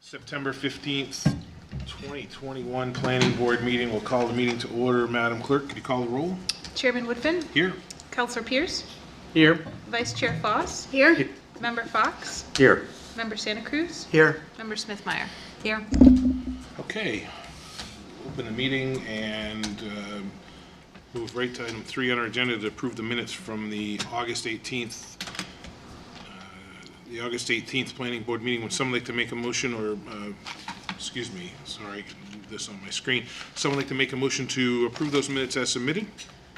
September 15th, 2021 Planning Board meeting. We'll call the meeting to order. Madam Clerk, could you call the roll? Chairman Woodfin. Here. Councillor Pierce. Here. Vice Chair Foss. Here. Member Fox. Here. Member Santa Cruz. Here. Member Smith-Meyer. Here. Okay. Open the meeting and move right to item 3 on our agenda to approve the minutes from the August 18th Planning Board meeting. Would someone like to make a motion or, excuse me, sorry, this on my screen. Someone like to make a motion to approve those minutes as submitted?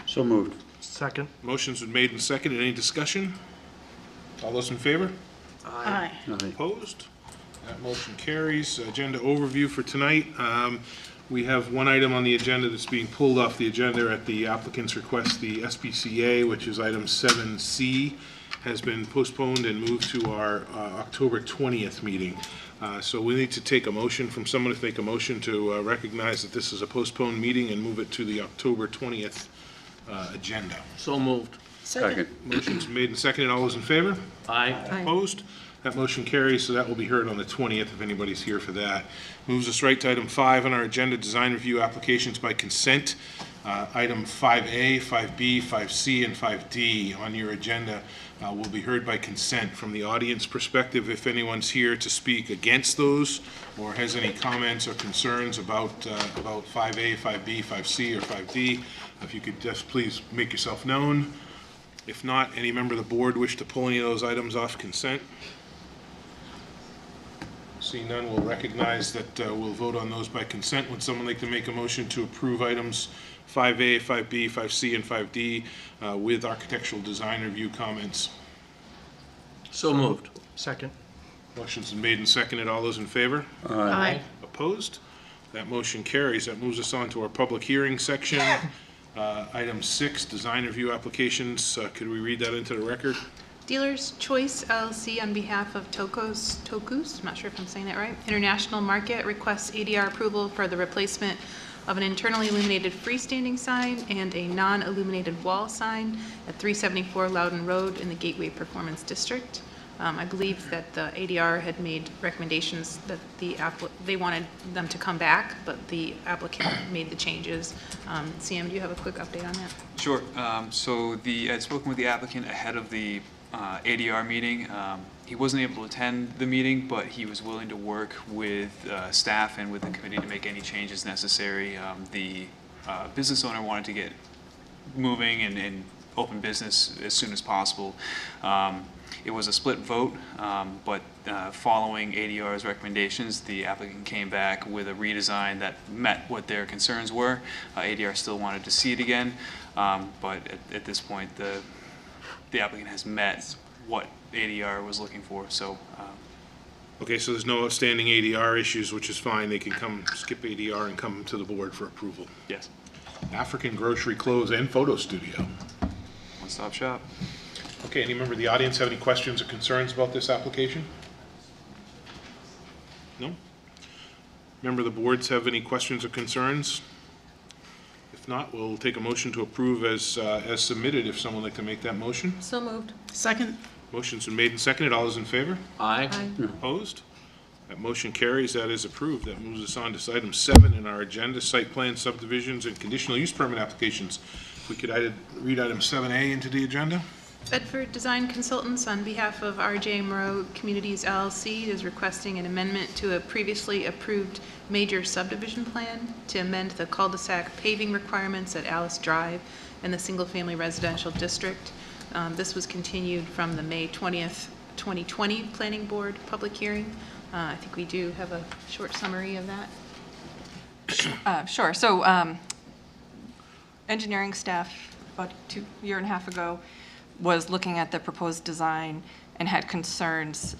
So moved. Second. Motion's been made and seconded. Any discussion? All those in favor? Aye. Opposed? That motion carries. Agenda overview for tonight. We have one item on the agenda that's being pulled off the agenda at the applicant's request. The SPCA, which is item 7C, has been postponed and moved to our October 20th meeting. So we need to take a motion from someone to make a motion to recognize that this is a postponed meeting and move it to the October 20th agenda. So moved. Second. Motion's made and seconded. All those in favor? Aye. Opposed? That motion carries, so that will be heard on the 20th if anybody's here for that. Moves us right to item 5 on our agenda, design review applications by consent. Item 5A, 5B, 5C, and 5D on your agenda will be heard by consent. From the audience perspective, if anyone's here to speak against those or has any comments or concerns about 5A, 5B, 5C, or 5D, if you could just please make yourself known. If not, any member of the board wish to pull any of those items off consent? Seeing none, we'll recognize that we'll vote on those by consent. Would someone like to make a motion to approve items 5A, 5B, 5C, and 5D with architectural design review comments? So moved. Second. Motion's been made and seconded. All those in favor? Aye. Opposed? That motion carries. That moves us on to our public hearing section. Item 6, design review applications. Could we read that into the record? Dealer's Choice LLC on behalf of Tokus, I'm not sure if I'm saying that right, International Market requests ADR approval for the replacement of an internally illuminated freestanding sign and a non-illuminated wall sign at 374 Loudon Road in the Gateway Performance District. I believe that the ADR had made recommendations that they wanted them to come back, but the applicant made the changes. Sam, do you have a quick update on that? Sure. So I'd spoken with the applicant ahead of the ADR meeting. He wasn't able to attend the meeting, but he was willing to work with staff and with the committee to make any changes necessary. The business owner wanted to get moving and open business as soon as possible. It was a split vote, but following ADR's recommendations, the applicant came back with a redesign that met what their concerns were. ADR still wanted to see it again, but at this point, the applicant has met what ADR was looking for. So, Okay, so there's no outstanding ADR issues, which is fine. They can come skip ADR and come to the board for approval. yes, African Grocery Clothes and Photo Studio. one-stop shop. Okay, any member of the audience have any questions or concerns about this application? No? Member of the boards have any questions or concerns? If not, we'll take a motion to approve as submitted, if someone would like to make that motion. So moved. Second. Motion's been made and seconded. All those in favor? Aye. Opposed? That motion carries. That is approved. That moves us on to item 7 in our agenda, site plan subdivisions and conditional use permit applications. If we could read item 7A into the agenda. Bedford Design Consultants on behalf of RJ Morrow Communities LLC is requesting an amendment to a previously approved major subdivision plan to amend the Cul-De-Sac paving requirements at Alice Drive in the single-family residential district. This was continued from the May 20th, 2020 Planning Board public hearing. I think we do have a short summary of that. Sure. So engineering staff about a year and a half ago was looking at the proposed design and had concerns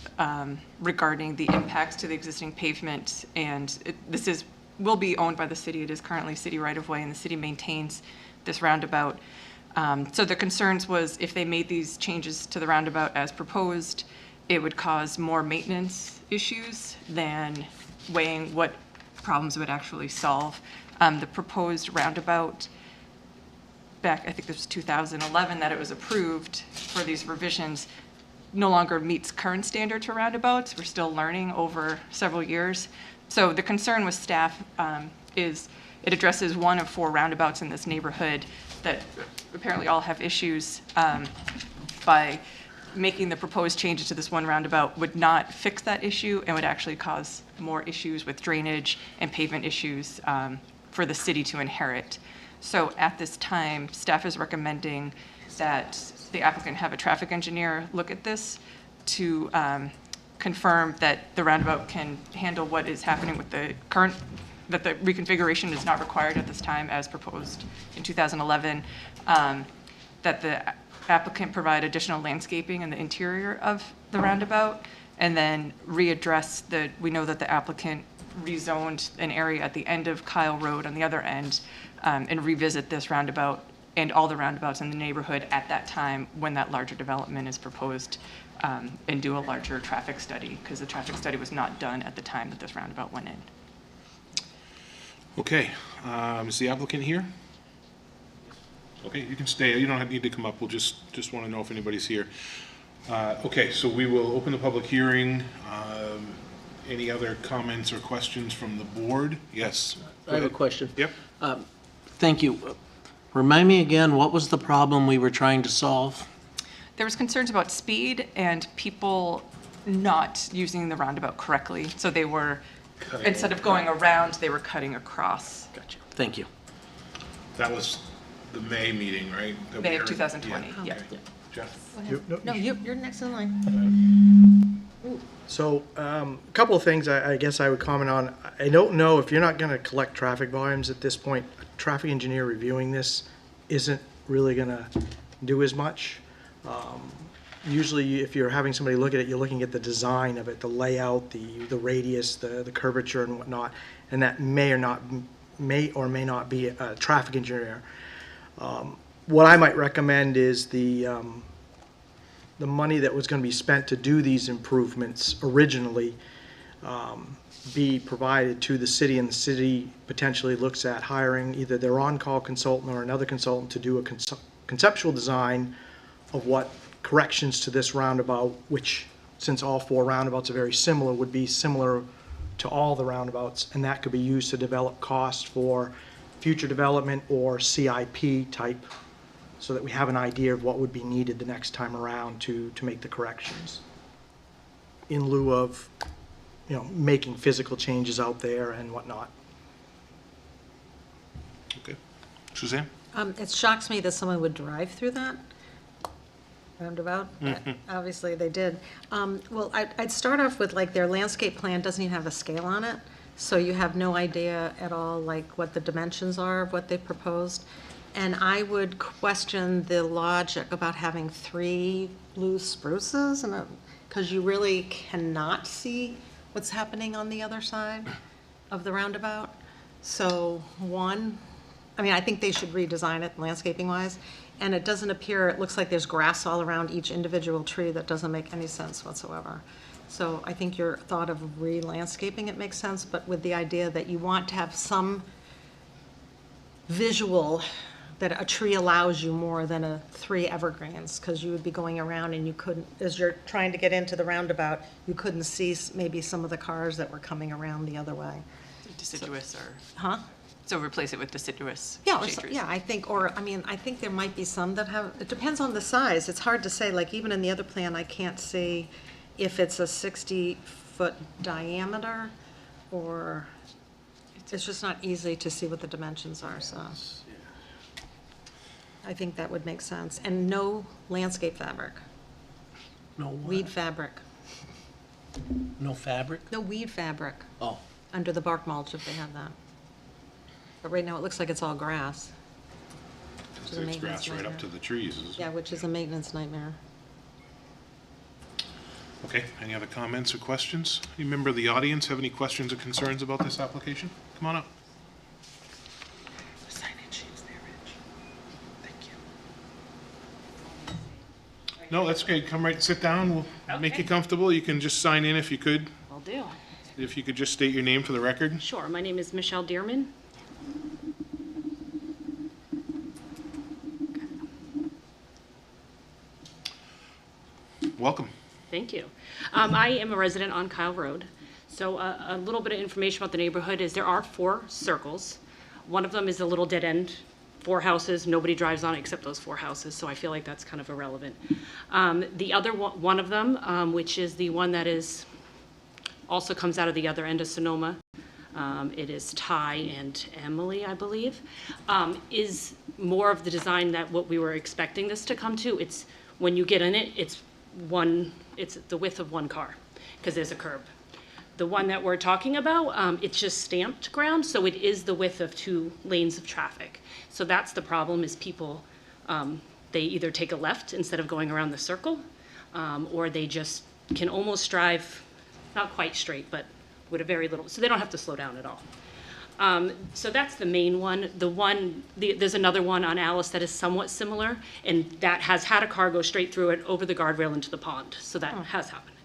regarding the impacts to the existing pavement. And this will be owned by the city. It is currently city right-of-way, and the city maintains this roundabout. So the concerns was if they made these changes to the roundabout as proposed, it would cause more maintenance issues than weighing what problems it would actually solve. The proposed roundabout back, I think this was 2011 that it was approved for these revisions, no longer meets current standards for roundabouts. We're still learning over several years. So the concern with staff is it addresses one of 4 roundabouts in this neighborhood that apparently all have issues. By making the proposed changes to this one roundabout would not fix that issue and would actually cause more issues with drainage and pavement issues for the city to inherit. So at this time, staff is recommending that the applicant have a traffic engineer look at this to confirm that the roundabout can handle what is happening with the current, that the reconfiguration is not required at this time as proposed in 2011, that the applicant provide additional landscaping in the interior of the roundabout, and then readdress we know that the applicant rezoned an area at the end of Kyle Road on the other end, and revisit this roundabout and all the roundabouts in the neighborhood at that time when that larger development is proposed, and do a larger traffic study, because the traffic study was not done at the time that this roundabout went in. Okay, is the applicant here? Okay, you can stay, you don't need to come up, we'll just want to know if anybody's here. Okay, so we will open the public hearing. Any other comments or questions from the board? Yes. I have a question. Yep. Thank you. Remind me again, what was the problem we were trying to solve? There was concerns about speed and people not using the roundabout correctly. So they were, instead of going around, they were cutting across. Gotcha. Thank you. That was the May meeting, right? That May we of heard? 2020, yeah. Okay. Jeff? No, You're next in line. So, a couple of things I guess I would comment on. I don't know if you're not going to collect traffic volumes at this point. A traffic engineer reviewing this isn't really going to do as much. Usually, if you're having somebody look at it, you're looking at the design of it, the layout, the radius, the curvature, and whatnot, and that may or may not be a traffic engineer. What I might recommend is the money that was going to be spent to do these improvements originally be provided to the city, and the city potentially looks at hiring either their on-call consultant or another consultant to do a conceptual design of what corrections to this roundabout, which, since all 4 roundabouts are very similar, would be similar to all the roundabouts, and that could be used to develop costs for future development or CIP type, so that we have an idea of what would be needed the next time around to make the corrections, in lieu of, making physical changes out there and whatnot. Okay. Suzanne? It shocks me that someone would drive through that roundabout, but obviously they did. Well, I'd start off with, like, their landscape plan doesn't even have a scale on it, so you have no idea at all, like, what the dimensions are of what they proposed. And I would question the logic about having 3 blue spruces, and because you really cannot see what's happening on the other side of the roundabout. So I think they should redesign it landscaping-wise. And it doesn't appear, it looks like there's grass all around each individual tree that doesn't make any sense whatsoever. So I think your thought of re-landscaping it makes sense, but with the idea that you want to have some visual that a tree allows you more than 3 evergreens, because you would be going around and you couldn't, as you're trying to get into the roundabout, you couldn't see maybe some of the cars that were coming around the other way. Deciduous or, Huh? so replace it with deciduous Yeah, shade trees. yeah, I think there might be some that have, it depends on the size. It's hard to say, like, even in the other plan, I can't see if it's a 60-foot diameter, or it's just not easy to see what the dimensions are, so. I think that would make sense. And no landscape fabric, No what? weed fabric. No fabric? No weed fabric Oh, under the bark mulch if they have that. But right now, it looks like it's all grass. It's a maintenance grass right up nightmare. to the trees. Yeah, which is a maintenance nightmare. Okay, any other comments or questions? Any member of the audience have any questions or concerns about this application? Come on up. No, that's okay. Come right, sit down. We'll make you comfortable. You can just sign in if you could. Will do. If you could just state your name for the record. Sure. My name is Michelle Dearman. Welcome. Thank you. I am a resident on Kyle Road. So a little bit of information about the neighborhood is there are 4 circles. One of them is a little dead end, 4 houses, nobody drives on it except those 4 houses, so I feel like that's kind of irrelevant. The other one of them, which is the one that also comes out of the other end of Sonoma, it is Ty and Emily, I believe, is more of the design that what we were expecting this to come to. It's, when you get in it, it's the width of 1 car, because there's a curb. The one that we're talking about, it's just stamped ground, so it is the width of 2 lanes of traffic. So that's the problem, is people, they either take a left instead of going around the circle, or they just can almost drive, not quite straight, but with a very little, so they don't have to slow down at all. So that's the main one. There's another one on Alice that is somewhat similar, and that has had a car go straight through it over the guardrail into the pond, so that has happened.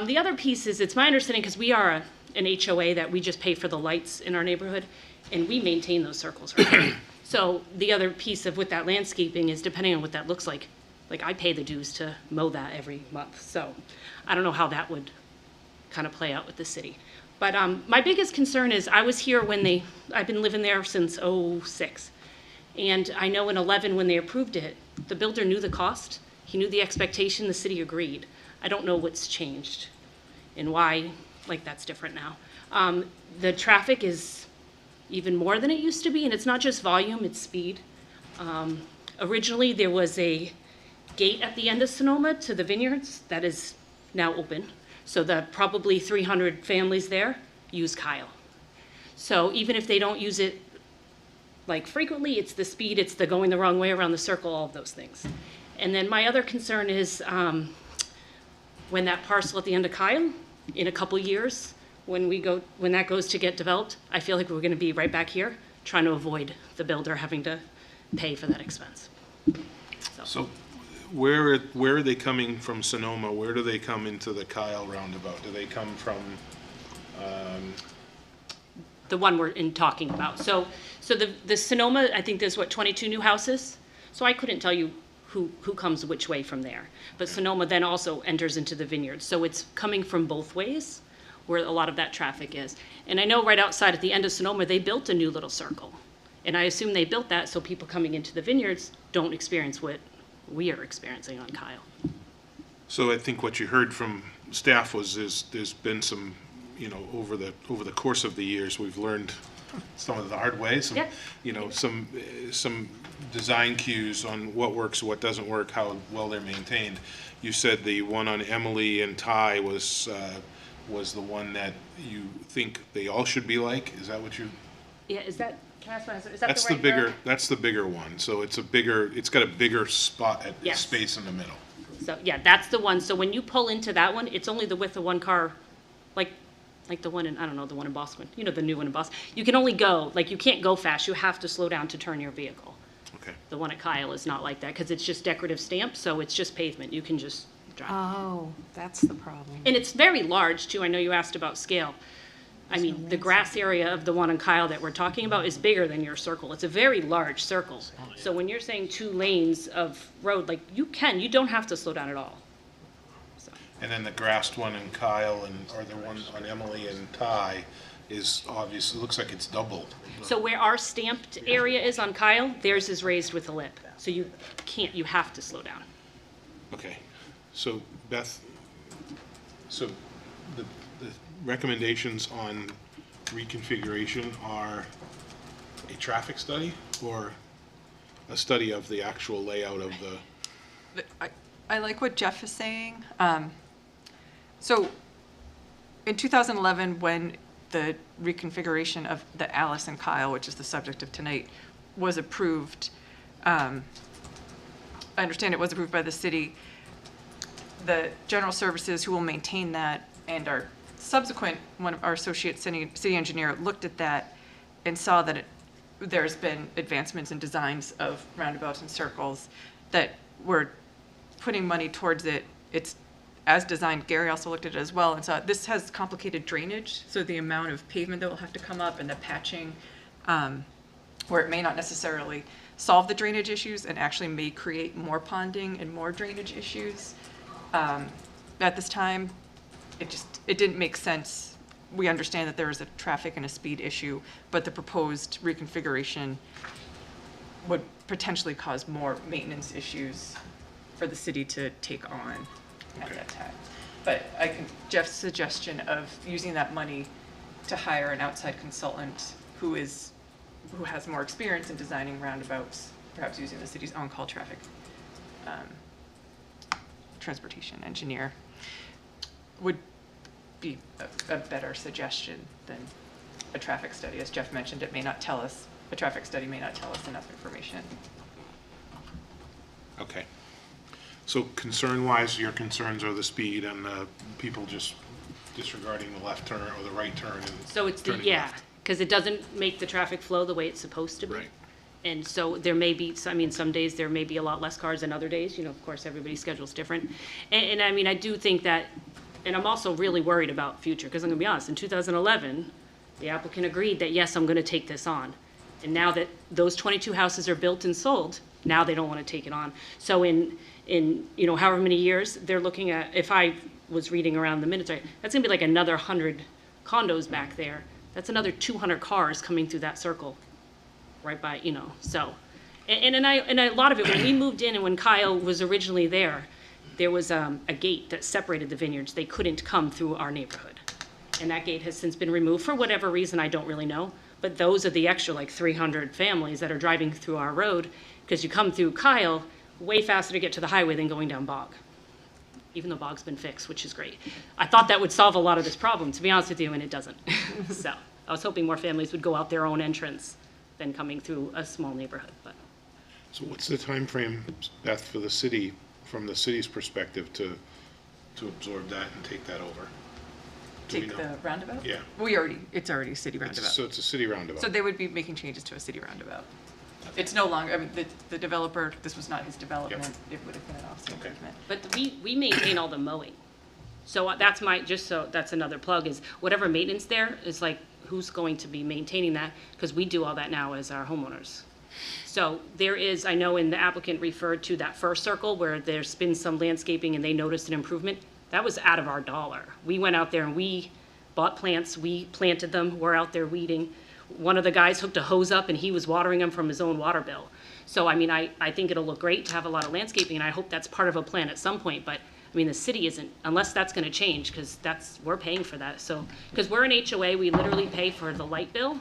The other piece is, it's my understanding, because we are an HOA, that we just pay for the lights in our neighborhood, and we maintain those circles, right? So the other piece of with that landscaping is, depending on what that looks like I pay the dues to mow that every month, so I don't know how that would kind of play out with the city. But my biggest concern is, I was here when I've been living there since '06. And I know in '11, when they approved it, the builder knew the cost, he knew the expectation, the city agreed. I don't know what's changed and why, that's different now. The traffic is even more than it used to be, and it's not just volume, it's speed. Originally, there was a gate at the end of Sonoma to the vineyards that is now open. So the probably 300 families there use Kyle. So even if they don't use it frequently, it's the speed, it's the going the wrong way around the circle, all of those things. And then my other concern is when that parcel at the end of Kyle, in a couple years, when that goes to get developed, I feel like we're gonna be right back here trying to avoid the builder having to pay for that expense. So where are they coming from Sonoma? Where do they come into the Kyle roundabout? Do they come from, The one we're talking about. So the Sonoma, I think there's 22 new houses? So I couldn't tell you who comes which way from there. But Sonoma then also enters into the vineyards. So it's coming from both ways where a lot of that traffic is. And I know right outside at the end of Sonoma, they built a new little circle. And I assume they built that so people coming into the vineyards don't experience what we are experiencing on Kyle. so I think what you heard from staff was there's been some, over the course of the years, we've learned some of the hard way, some design cues on what works, what doesn't work, how well they're maintained. You said the one on Emily and Ty was the one that you think they all should be like? Is that what you? Yeah, is that, can I ask my husband, is that That's the the right bigger, that's the bigger one. So it's got a bigger spot Yes. space in the middle. So, yeah, that's the one. So when you pull into that one, it's only the width of 1 car, like the one in, I don't know, the one in Boston, the new one in Boston. You can only go, you can't go fast. You have to slow down to turn your vehicle. Okay. The one at Kyle is not like that, because it's just decorative stamp, so it's just pavement. You can just drive. Oh, that's the problem. And it's very large, too. I know you asked about scale. I mean, the grass area of the one on Kyle that we're talking about is bigger than your circle. It's a very large circle. So when you're saying 2 lanes of road, you don't have to slow down at all. So. And then the grassed one in Kyle or the one on Emily and Ty is obviously, looks like it's double. So where our stamped area is on Kyle, theirs is raised with a lip. So you have to slow down. Okay. So Beth, the recommendations on reconfiguration are a traffic study or a study of the actual layout of the? I like what Jeff is saying. So in 2011, when the reconfiguration of the Alice and Kyle, which is the subject of tonight, was approved, I understand it was approved by the city. The general services who will maintain that and our subsequent, one of our associate city engineer looked at that and saw that there's been advancements in designs of roundabouts and circles that were putting money towards it. It's as designed. Gary also looked at it as well and saw this has complicated drainage, so the amount of pavement that will have to come up and the patching, where it may not necessarily solve the drainage issues and actually may create more ponding and more drainage issues. at this time, it didn't make sense. We understand that there is a traffic and a speed issue, but the proposed reconfiguration would potentially cause more maintenance issues for the city to take on at that time. But Jeff's suggestion of using that money to hire an outside consultant who has more experience in designing roundabouts, perhaps using the city's on-call traffic transportation engineer, would be a better suggestion than a traffic study. As Jeff mentioned, a traffic study may not tell us enough information. Okay. So concern-wise, your concerns are the speed and people just disregarding the left turn or the right turn and So it's the, turning yeah, left. because it doesn't make the traffic flow the way it's supposed to be. Right. And so there may be, I mean, some days there may be a lot less cars than other days, of course, everybody's schedule's different. And I mean, I do think that, and I'm also really worried about future, because I'm gonna be honest, in 2011, the applicant agreed that, yes, I'm gonna take this on. And now that those 22 houses are built and sold, now they don't wanna take it on. So in however many years, they're looking at, if I was reading around the minutes, right, that's gonna be like another 100 condos back there. That's another 200 cars coming through that circle, right by, so. And a lot of it, when we moved in and when Kyle was originally there was a gate that separated the vineyards. They couldn't come through our neighborhood. And that gate has since been removed for whatever reason, I don't really know. But those are the extra like 300 families that are driving through our road, because you come through Kyle, way faster to get to the highway than going down Bog. Even though Bog's been fixed, which is great. I thought that would solve a lot of this problem, to be honest with you, and it doesn't. So I was hoping more families would go out their own entrance than coming through a small neighborhood, but. So what's the time frame, Beth, for the city, from the city's perspective, to absorb that and take that over? Do we Take know? the roundabout? Yeah. It's already a city roundabout. So it's a city roundabout. So they would be making changes to a city roundabout. It's no longer, I mean, the developer, this was not his development, it would have been an off-street Okay. improvement. But we maintain all the mowing. So that's that's another plug, is whatever maintenance there is like, who's going to be maintaining that? Because we do all that now as our homeowners. So there is, I know in the applicant referred to that first circle where there's been some landscaping and they noticed an improvement. That was out of our dollar. We went out there and we bought plants, we planted them, we're out there weeding. One of the guys hooked a hose up and he was watering them from his own water bill. So, I mean, I think it'll look great to have a lot of landscaping, and I hope that's part of a plan at some point, but, I mean, the city isn't, unless that's gonna change, because we're paying for that, so, because we're an HOA, we literally pay for the light bill,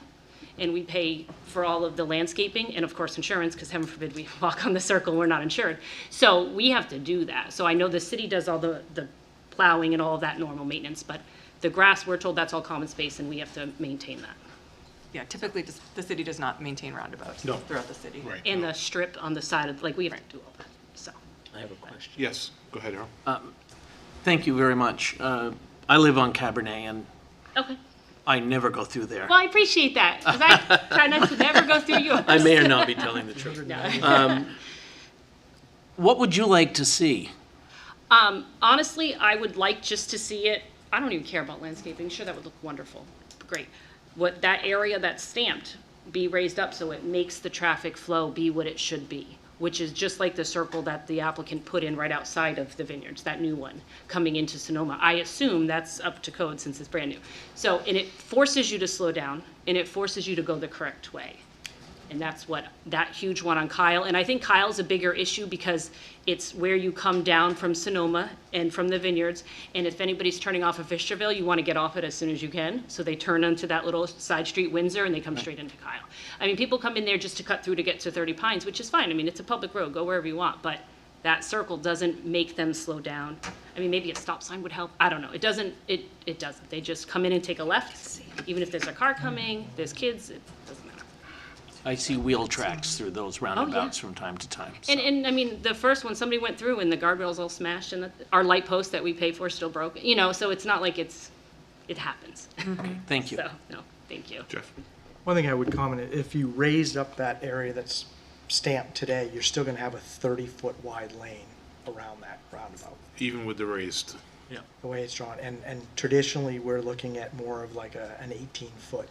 and we pay for all of the landscaping, and of course insurance, because heaven forbid we walk on the circle and we're not insured. So we have to do that. So I know the city does all the plowing and all of that normal maintenance, but the grass, we're told that's all common space, and we have to maintain that. Yeah, typically, the city does not maintain roundabouts No. throughout the city. Right. And the strip on the side of, like, we have to do all that, so. I have a question. Yes, go ahead, Harold. Thank you very much. I live on Cabernet, and Okay. I never go through there. Well, I appreciate that, because I try not to never go through yours. I may or not be telling the truth. No. What would you like to see? Honestly, I would like just to see it, I don't even care about landscaping, sure, that would look wonderful, great. What, that area that's stamped be raised up so it makes the traffic flow be what it should be, which is just like the circle that the applicant put in right outside of the vineyards, that new one, coming into Sonoma. I assume that's up to code since it's brand new. So, and it forces you to slow down, and it forces you to go the correct way. And that's what, that huge one on Kyle, and I think Kyle's a bigger issue because it's where you come down from Sonoma and from the vineyards, and if anybody's turning off of Fisherville, you want to get off it as soon as you can, so they turn onto that little side street Windsor and they come straight into Kyle. I mean, people come in there just to cut through to get to 30 Pines, which is fine, I mean, it's a public road, go wherever you want, but that circle doesn't make them slow down. I mean, maybe a stop sign would help, I don't know, it doesn't, they just come in and take a left, even if there's a car coming, there's kids, it doesn't matter. I see wheel tracks through those roundabouts from time to time. so. And I mean, the first one, somebody went through and the guardrail's all smashed and our light post that we pay for still broke, so it's not like it happens. Thank you. So, no, thank you. Jeff? One thing I would comment, if you raised up that area that's stamped today, you're still gonna have a 30-foot wide lane around that roundabout, Even with the raised, the way it's drawn. And traditionally, we're looking at more of like an 18-foot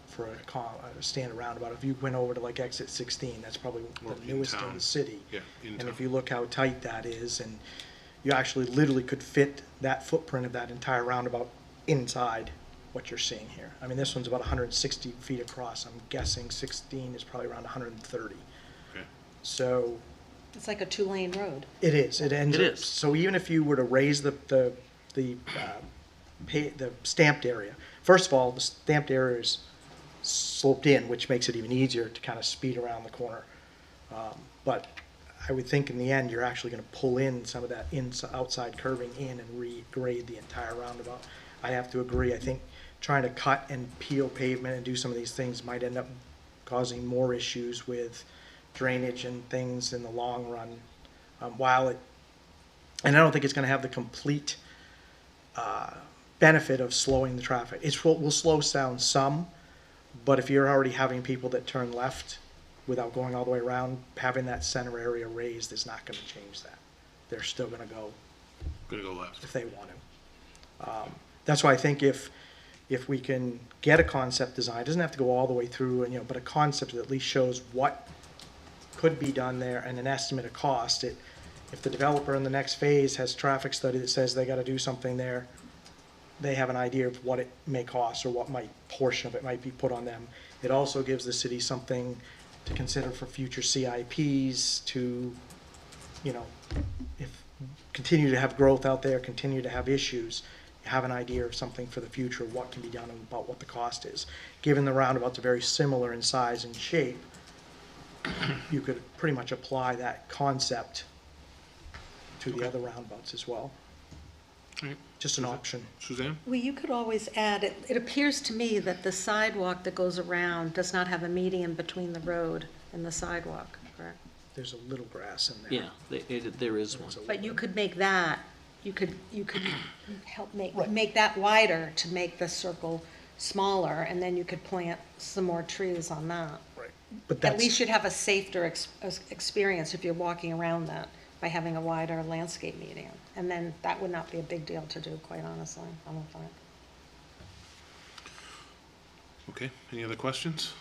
for a standard roundabout. If you went over to like exit 16, that's probably Or the in newest in town. the city. Yeah, in And town. if you look how tight that is, and you actually literally could fit that footprint of that entire roundabout inside what you're seeing here. I mean, this one's about 160 feet across. I'm guessing 16 is probably around 130. Okay. So It's like a two-lane road. it is. It ends. It up- is. So even if you were to raise the stamped area, first of all, the stamped area is sloped in, which makes it even easier to kind of speed around the corner. But I would think in the end, you're actually going to pull in some of that outside curving in and regrade the entire roundabout. I have to agree. I think trying to cut and peel pavement and do some of these things might end up causing more issues with drainage and things in the long run. And I don't think it's going to have the complete benefit of slowing the traffic. It will slow down some, but if you're already having people that turn left without going all the way around, having that center area raised is not going to change that. They're still going to go Gonna go left. if they want to. That's why I think if we can get a concept design, it doesn't have to go all the way through, and but a concept that at least shows what could be done there and an estimate of cost. If the developer in the next phase has traffic study that says they got to do something there, they have an idea of what it may cost or what portion of it might be put on them. It also gives the city something to consider for future CIPs to, if continue to have growth out there, continue to have issues, you have an idea of something for the future, what can be done and about what the cost is. Given the roundabouts are very similar in size and shape, you could pretty much apply that concept to the other roundabouts as well. Right. Just an option. Suzanne? Well, you could always add, it appears to me that the sidewalk that goes around does not have a median between the road and the sidewalk, correct? There's a little grass in there. Yeah, there is one. There's a But little you bit. could make that, you could help Right. make that wider to make the circle smaller, and then you could plant some more trees on that. Right. But At that's, least you'd have a safer experience if you're walking around that by having a wider landscape median. And then that would not be a big deal to do, quite honestly, I don't think. Okay, any other questions?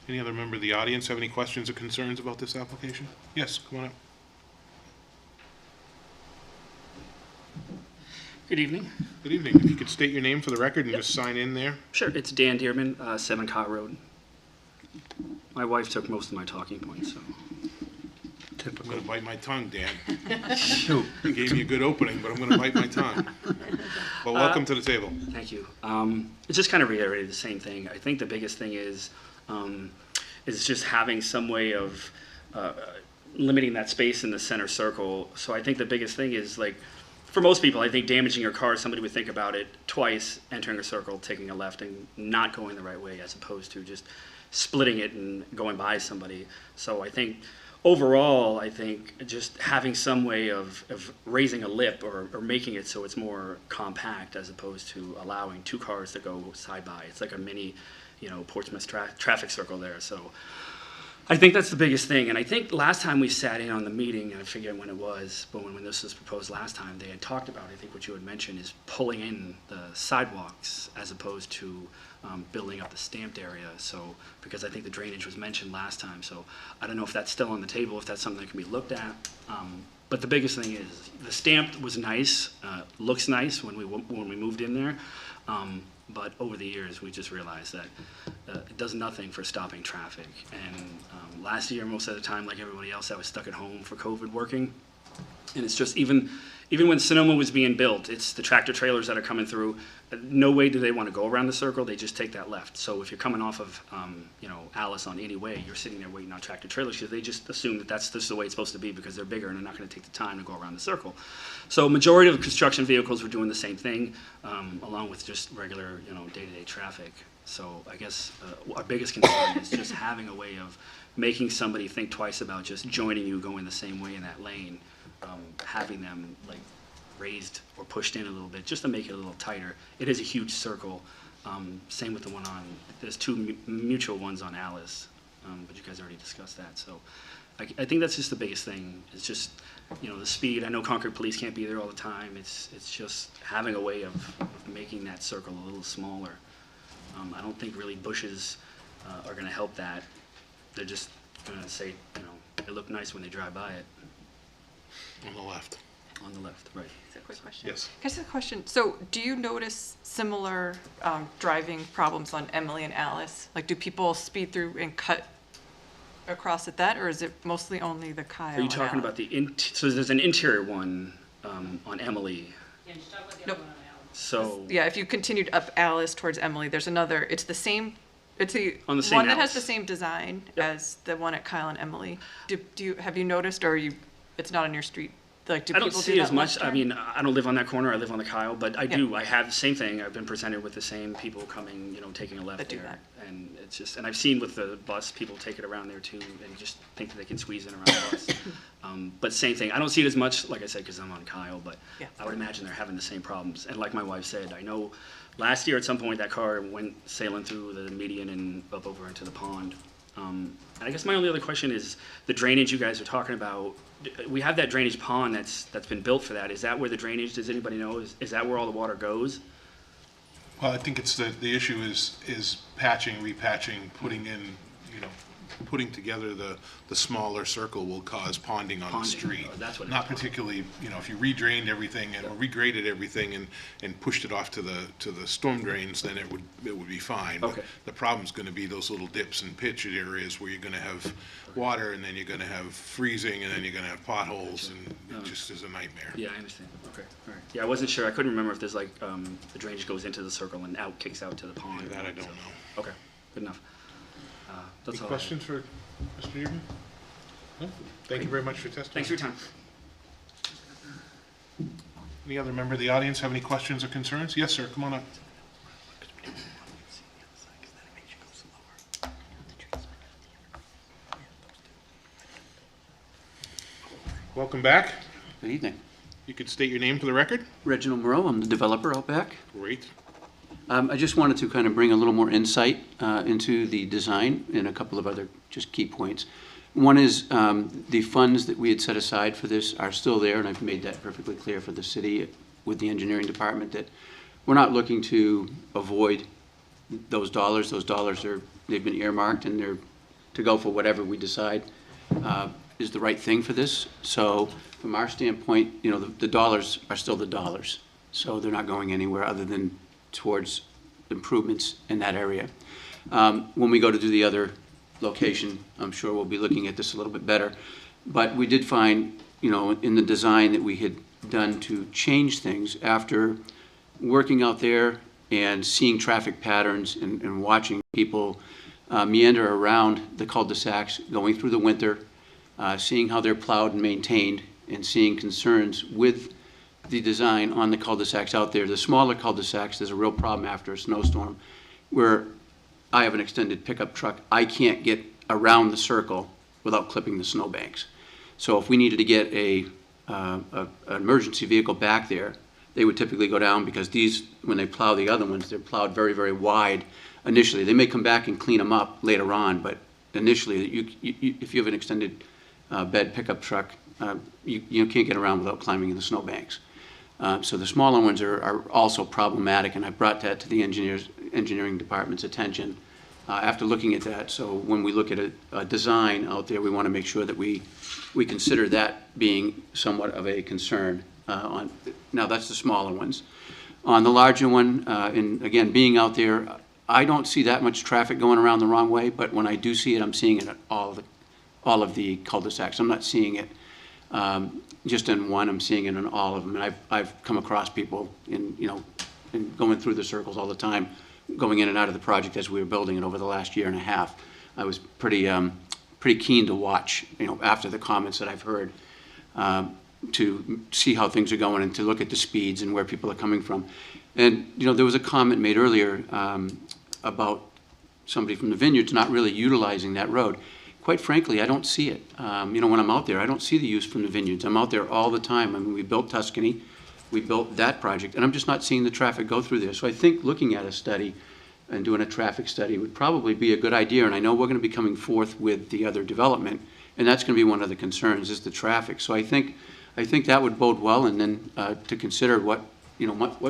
Any other member of the audience have any questions or concerns about this application? Yes, come on up. Good evening. Good evening. If you could state your name for the record and just sign in there. Sure, it's Dan Dearman, 7 Cot Road. My wife took most of my talking points, so. I'm gonna bite my tongue, Dan. You gave me a good opening, but I'm gonna bite my tongue. Well, welcome to the table. Thank you. It just kind of reiterated the same thing. I think the biggest thing is just having some way of limiting that space in the center circle. So I think the biggest thing is, like, for most people, I think damaging your car, somebody would think about it twice, entering a circle, taking a left, and not going the right way, as opposed to just splitting it and going by somebody. So I think overall, I think just having some way of raising a lip or making it so it's more compact, as opposed to allowing two cars to go side by. It's like a mini, Portsmouth traffic circle there. So I think that's the biggest thing. And I think last time we sat in on the meeting, and I forget when it was, but when this was proposed last time, they had talked about, I think what you had mentioned is pulling in the sidewalks as opposed to building up the stamped area. So, because I think the drainage was mentioned last time. So I don't know if that's still on the table, if that's something that can be looked at. But the biggest thing is the stamped was nice, looks nice when we moved in there. But over the years, we just realized that it does nothing for stopping traffic. And last year, most of the time, like everybody else, I was stuck at home for COVID working. And it's just, even when Sonoma was being built, it's the tractor trailers that are coming through. No way do they want to go around the circle, they just take that left. So if you're coming off of, Alice on 80 Way, you're sitting there waiting on tractor trailers because they just assume that that's just the way it's supposed to be because they're bigger and they're not going to take the time to go around the circle. So majority of construction vehicles were doing the same thing, along with just regular, day-to-day traffic. So I guess our biggest concern is just having a way of making somebody think twice about just joining you going the same way in that lane, having them like raised or pushed in a little bit just to make it a little tighter. It is a huge circle. Same with the one on, there's two mutual ones on Alice, but you guys already discussed that. So I think that's just the biggest thing. It's just, the speed. I know Concord Police can't be there all the time. It's just having a way of making that circle a little smaller. I don't think really bushes are going to help that. They're just going to say, it looked nice when they drive by it. On the left. On the left, right. That's a quick question. Yes. Can I ask a question? So do you notice similar driving problems on Emily and Alice? Like, do people speed through and cut across at that, or is it mostly only the Kyle? Are you talking about so there's an interior one on Emily, Nope. so. Yeah, if you continued up Alice towards Emily, there's another, it's the same, it's the On the same one that has Alice. the same design Yep. as the one at Kyle and Emily. Have you noticed, or it's not on your street? Like, do I don't people see do it as that much. left I turn? mean, I don't live on that corner. I live on the Kyle, but I Yeah. do. I have the same thing. I've been presented with the same people coming, taking a left That do there. that. And it's just, and I've seen with the bus, people take it around there too, and just think that they can squeeze in around the bus. But same thing. I don't see it as much, like I said, because I'm on Kyle, but Yeah. I would imagine they're having the same problems. And like my wife said, I know last year at some point that car went sailing through the median and up over into the pond. And I guess my only other question is the drainage you guys are talking about. We have that drainage pond that's been built for that. Is that where the drainage, does anybody know? Is that where all the water goes? Well, I think it's the issue is patching, repatching, putting in, putting together the smaller circle will cause ponding on the Ponding, street. oh, that's what it Not is. particularly, if you redrained everything or regraded everything and pushed it off to the storm drains, then it would be fine. But Okay. the problem's gonna be those little dips and pitch areas where you're gonna have water, and then you're gonna have freezing, and then you're gonna have potholes, and it just is a nightmare. Yeah, I understand. Okay, all right. Yeah, I wasn't sure. I couldn't remember if there's like, the drainage goes into the circle and out, kicks out to the pond. That I don't know. Okay, good enough. That's Any all. questions for Mr. Newman? No? Thank you very much for your testimony. Thanks for your time. Any other member of the audience have any questions or concerns? Yes, sir, come on up. Welcome back. Good evening. You could state your name for the record? Reginald Morrow, I'm the developer out back. Great. I just wanted to kind of bring a little more insight into the design and a couple of other just key points. One is the funds that we had set aside for this are still there, and I've made that perfectly clear for the city with the engineering department that we're not looking to avoid those dollars. Those dollars they've been earmarked and they're to go for whatever we decide is the right thing for this. So from our standpoint, the dollars are still the dollars. So they're not going anywhere other than towards improvements in that area. When we go to do the other location, I'm sure we'll be looking at this a little bit better. But we did find, in the design that we had done to change things after working out there and seeing traffic patterns and watching people meander around the cul-de-sacs, going through the winter, seeing how they're plowed and maintained, and seeing concerns with the design on the cul-de-sacs out there. The smaller cul-de-sacs, there's a real problem after a snowstorm where I have an extended pickup truck. I can't get around the circle without clipping the snowbanks. So if we needed to get an emergency vehicle back there, they would typically go down because these, when they plow the other ones, they're plowed very, very wide initially. They may come back and clean them up later on, but initially, if you have an extended bed pickup truck, you can't get around without climbing in the snowbanks. So the smaller ones are also problematic, and I brought that to the engineering department's attention after looking at that. So when we look at a design out there, we want to make sure that we consider that being somewhat of a concern. Now, that's the smaller ones. On the larger one, and again, being out there, I don't see that much traffic going around the wrong way, but when I do see it, I'm seeing it at all of the cul-de-sacs. I'm not seeing it just in one, I'm seeing it in all of them. And I've come across people in going through the circles all the time, going in and out of the project as we were building it over the last year and a half. I was pretty keen to watch, after the comments that I've heard, to see how things are going and to look at the speeds and where people are coming from. And, there was a comment made earlier about somebody from the Vineyards not really utilizing that road. Quite frankly, I don't see it. When I'm out there, I don't see the use from the Vineyards. I'm out there all the time. I mean, we built Tuscany, we built that project, and I'm just not seeing the traffic go through there. So I think looking at a study and doing a traffic study would probably be a good idea. And I know we're going to be coming forth with the other development, and that's going to be one of the concerns is the traffic. So I think that would bode well, and then to consider what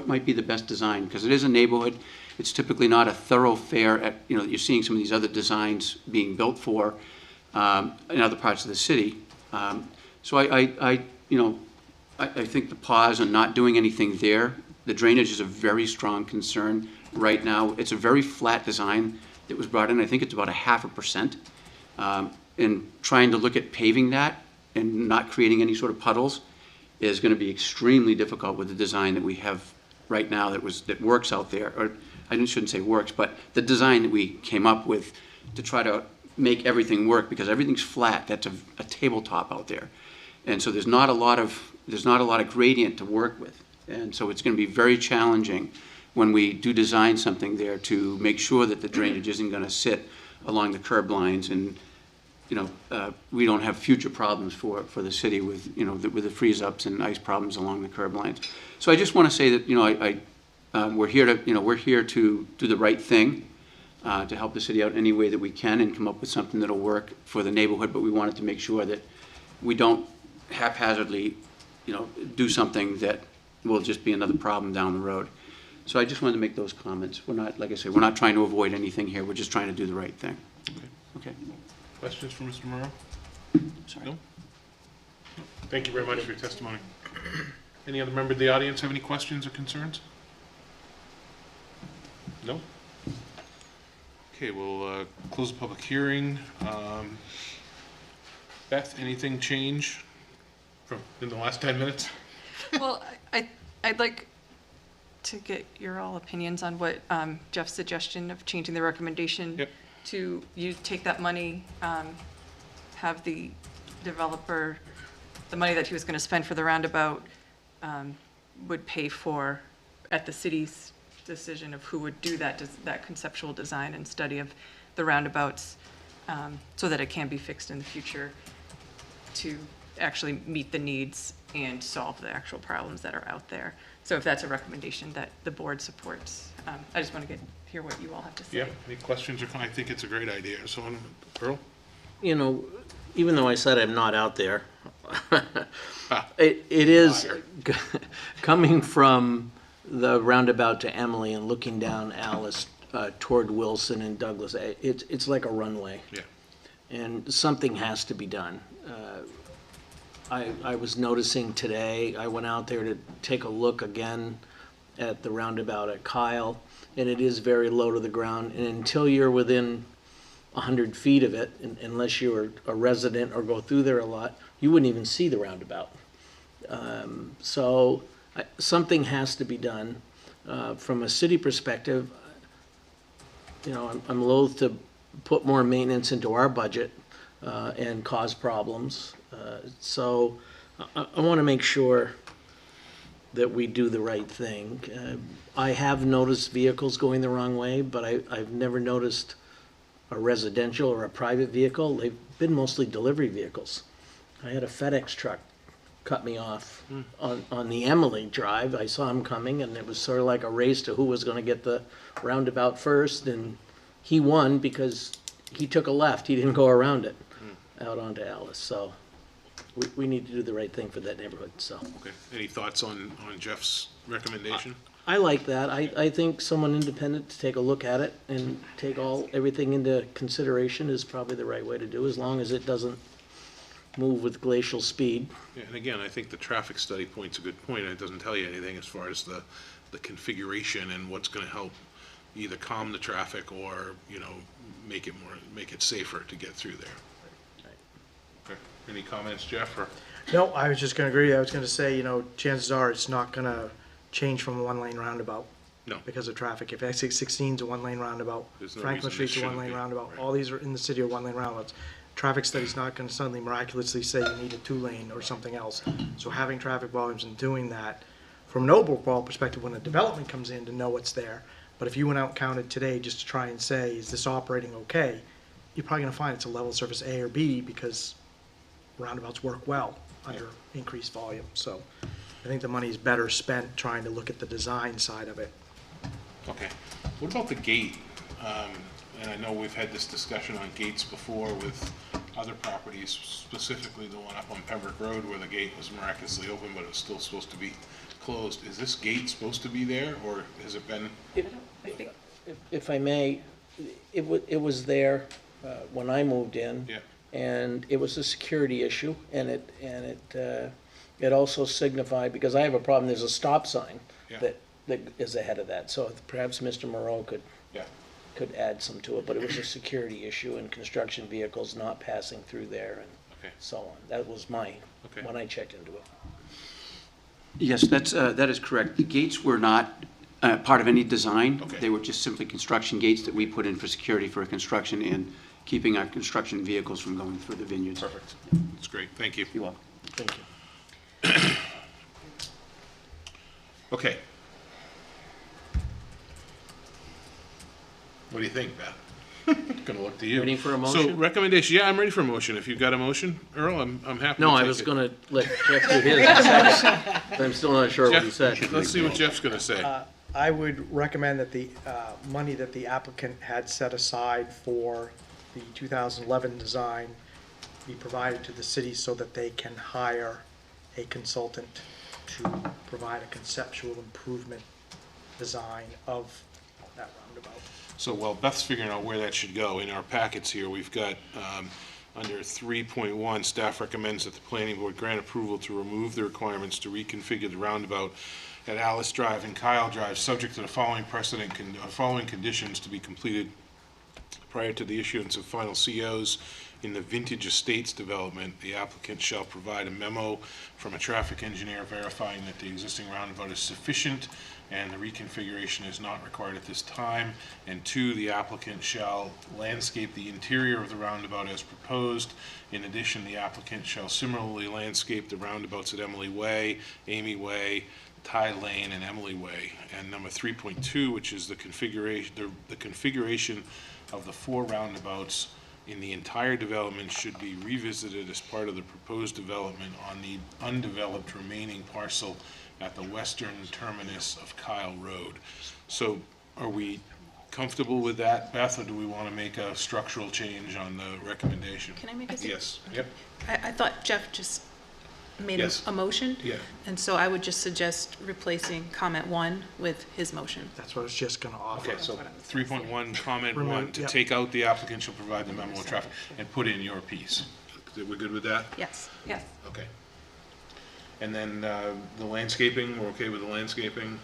might be the best design, because it is a neighborhood. It's typically not a thoroughfare that you're seeing some of these other designs being built for in other parts of the city. So I think the pause on not doing anything there, the drainage is a very strong concern right now. It's a very flat design that was brought in. I think it's about 0.5%. And trying to look at paving that and not creating any sort of puddles is going to be extremely difficult with the design that we have right now that works out there. Or I shouldn't say works, but the design that we came up with to try to make everything work, because everything's flat. That's a tabletop out there. And so there's not a lot of gradient to work with. And so it's going to be very challenging when we do design something there to make sure that the drainage isn't going to sit along the curb lines, and we don't have future problems for the city with with the freeze-ups and ice problems along the curb lines. So I just want to say that we're here to do the right thing, to help the city out any way that we can and come up with something that'll work for the neighborhood. But we wanted to make sure that we don't haphazardly do something that will just be another problem down the road. So I just wanted to make those comments. We're not, like I said, we're not trying to avoid anything here. We're just trying to do the right thing. Okay. Questions for Mr. Morrow? Sorry. No? Thank you very much for your testimony. Any other member of the audience have any questions or concerns? No? Okay, we'll close the public hearing. Beth, anything change in the last 10 minutes? Well, I'd like to get your all opinions on what Jeff's suggestion of changing the recommendation. Yep. To take that money, have the developer, the money that he was going to spend for the roundabout would pay for, at the city's decision of who would do that conceptual design and study of the roundabouts, so that it can be fixed in the future to actually meet the needs and solve the actual problems that are out there. So if that's a recommendation that the board supports, I just want to hear what you all have to say. Yeah, any questions or I think it's a great idea. So, Earl? Even though I said I'm not out there, it is coming from the roundabout to Emily and looking down Alice toward Wilson and Douglas. It's like a runway. Yeah. And something has to be done. I was noticing today, I went out there to take a look again at the roundabout at Kyle, and it is very low to the ground. And until you're within 100 feet of it, unless you're a resident or go through there a lot, you wouldn't even see the roundabout. So something has to be done. From a city perspective, I'm loath to put more maintenance into our budget and cause problems. So I want to make sure that we do the right thing. I have noticed vehicles going the wrong way, but I've never noticed a residential or a private vehicle. They've been mostly delivery vehicles. I had a FedEx truck cut me off on the Emily Drive. I saw him coming, and it was sort of like a race to who was going to get the roundabout first, and he won because he took a left. He didn't go around it out onto Alice. So we need to do the right thing for that neighborhood. So Okay. Any thoughts on Jeff's recommendation? I like that. I think someone independent to take a look at it and take everything into consideration is probably the right way to do, as long as it doesn't move with glacial speed. Yeah, and again, I think the traffic study point's a good point. It doesn't tell you anything as far as the configuration and what's going to help either calm the traffic or, make it safer to get through there. Okay. Any comments, Jeff? Or? No, I was just going to agree. I was going to say, chances are it's not going to change from a one-lane roundabout. No. Because of traffic. If Exit 16 is a one-lane roundabout, There's no Franklin reason it Street's a shouldn't one-lane be. roundabout, Right. all these are in the city are one-lane roundabouts. Traffic study's not going to suddenly miraculously say you need a two-lane or something else. So having traffic volumes and doing that, from an overall perspective, when a development comes in, to know what's there. But if you went out and counted today just to try and say, is this operating okay? You're probably going to find it's a level surface A or B, because roundabouts work well under increased volume. So I think the money is better spent trying to look at the design side of it. Okay. What about the gate? And I know we've had this discussion on gates before with other properties, specifically the one up on Pembroke Road where the gate was miraculously open, but it was still supposed to be closed. Is this gate supposed to be there, or has it been? If I may, it was there when I moved in. Yeah. And it was a security issue, and it it also signified, because I have a problem, there's a stop sign Yeah. that is ahead of that, so perhaps Mr. Morrow Yeah. could add some to it, but it was a security issue and construction vehicles not passing through there and Okay. so on. That was Okay. when I checked into it. Yes, that is correct. The gates were not part of any design. Okay. They were just simply construction gates that we put in for security for construction and keeping our construction vehicles from going through the vineyards. Perfect. That's great. Thank you. You're welcome. Thank you. Okay. What do you think, Beth? Gonna look to you. Ready for a So motion? recommendation, yeah, I'm ready for a motion. If you've got a motion, Earl, I'm happy to No, I take was it. gonna let Jeff do his in a second, but I'm still not sure what he said. Jeff, let's see what Jeff's gonna say. I would recommend that the money that the applicant had set aside for the 2011 design be provided to the city so that they can hire a consultant to provide a conceptual improvement design of that roundabout. So while Beth's figuring out where that should go, in our packets here, we've got, under 3.1, staff recommends that the planning board grant approval to remove the requirements to reconfigure the roundabout at Alice Drive and Kyle Drive, subject to the following following conditions to be completed prior to the issuance of final COs. In the Vintage Estates development, the applicant shall provide a memo from a traffic engineer verifying that the existing roundabout is sufficient and the reconfiguration is not required at this time. And 2, the applicant shall landscape the interior of the roundabout as proposed. In addition, the applicant shall similarly landscape the roundabouts at Emily Way, Amy Way, Ty Lane, and Emily Way. And number 3.2, which is the configuration of the 4 roundabouts in the entire development should be revisited as part of the proposed development on the undeveloped remaining parcel at the western terminus of Kyle Road. So are we comfortable with that, Beth, or do we want to make a structural change on the recommendation? Can I make a Yes, yep, I thought Jeff just made Yes. a motion. yeah. And so I would just suggest replacing comment 1 with his motion. That's what I was just gonna offer. Okay, so 3.1, comment Remove- 1, to yep. take out the applicant shall provide the memo of traffic and put in your piece. We're good with that? Yes. Yes. Okay. And then the landscaping, we're okay with the landscaping?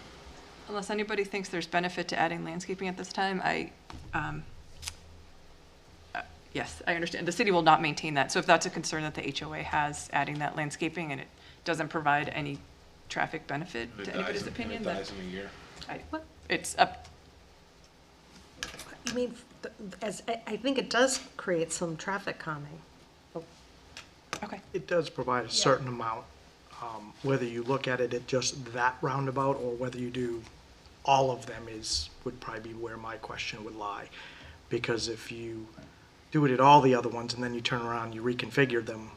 Unless anybody thinks there's benefit to adding landscaping at this time, yes, I understand. The city will not maintain that. So if that's a concern that the HOA has, adding that landscaping and it doesn't provide any traffic benefit It to dies anybody's in- opinion, It then dies in a year. it's up. I mean, I think it does create some traffic calming. Okay. It does provide a certain amount, whether you look at it at just that roundabout or whether you do all of them would probably be where my question would lie. Because if you do it at all the other ones and then you turn around, you reconfigure them,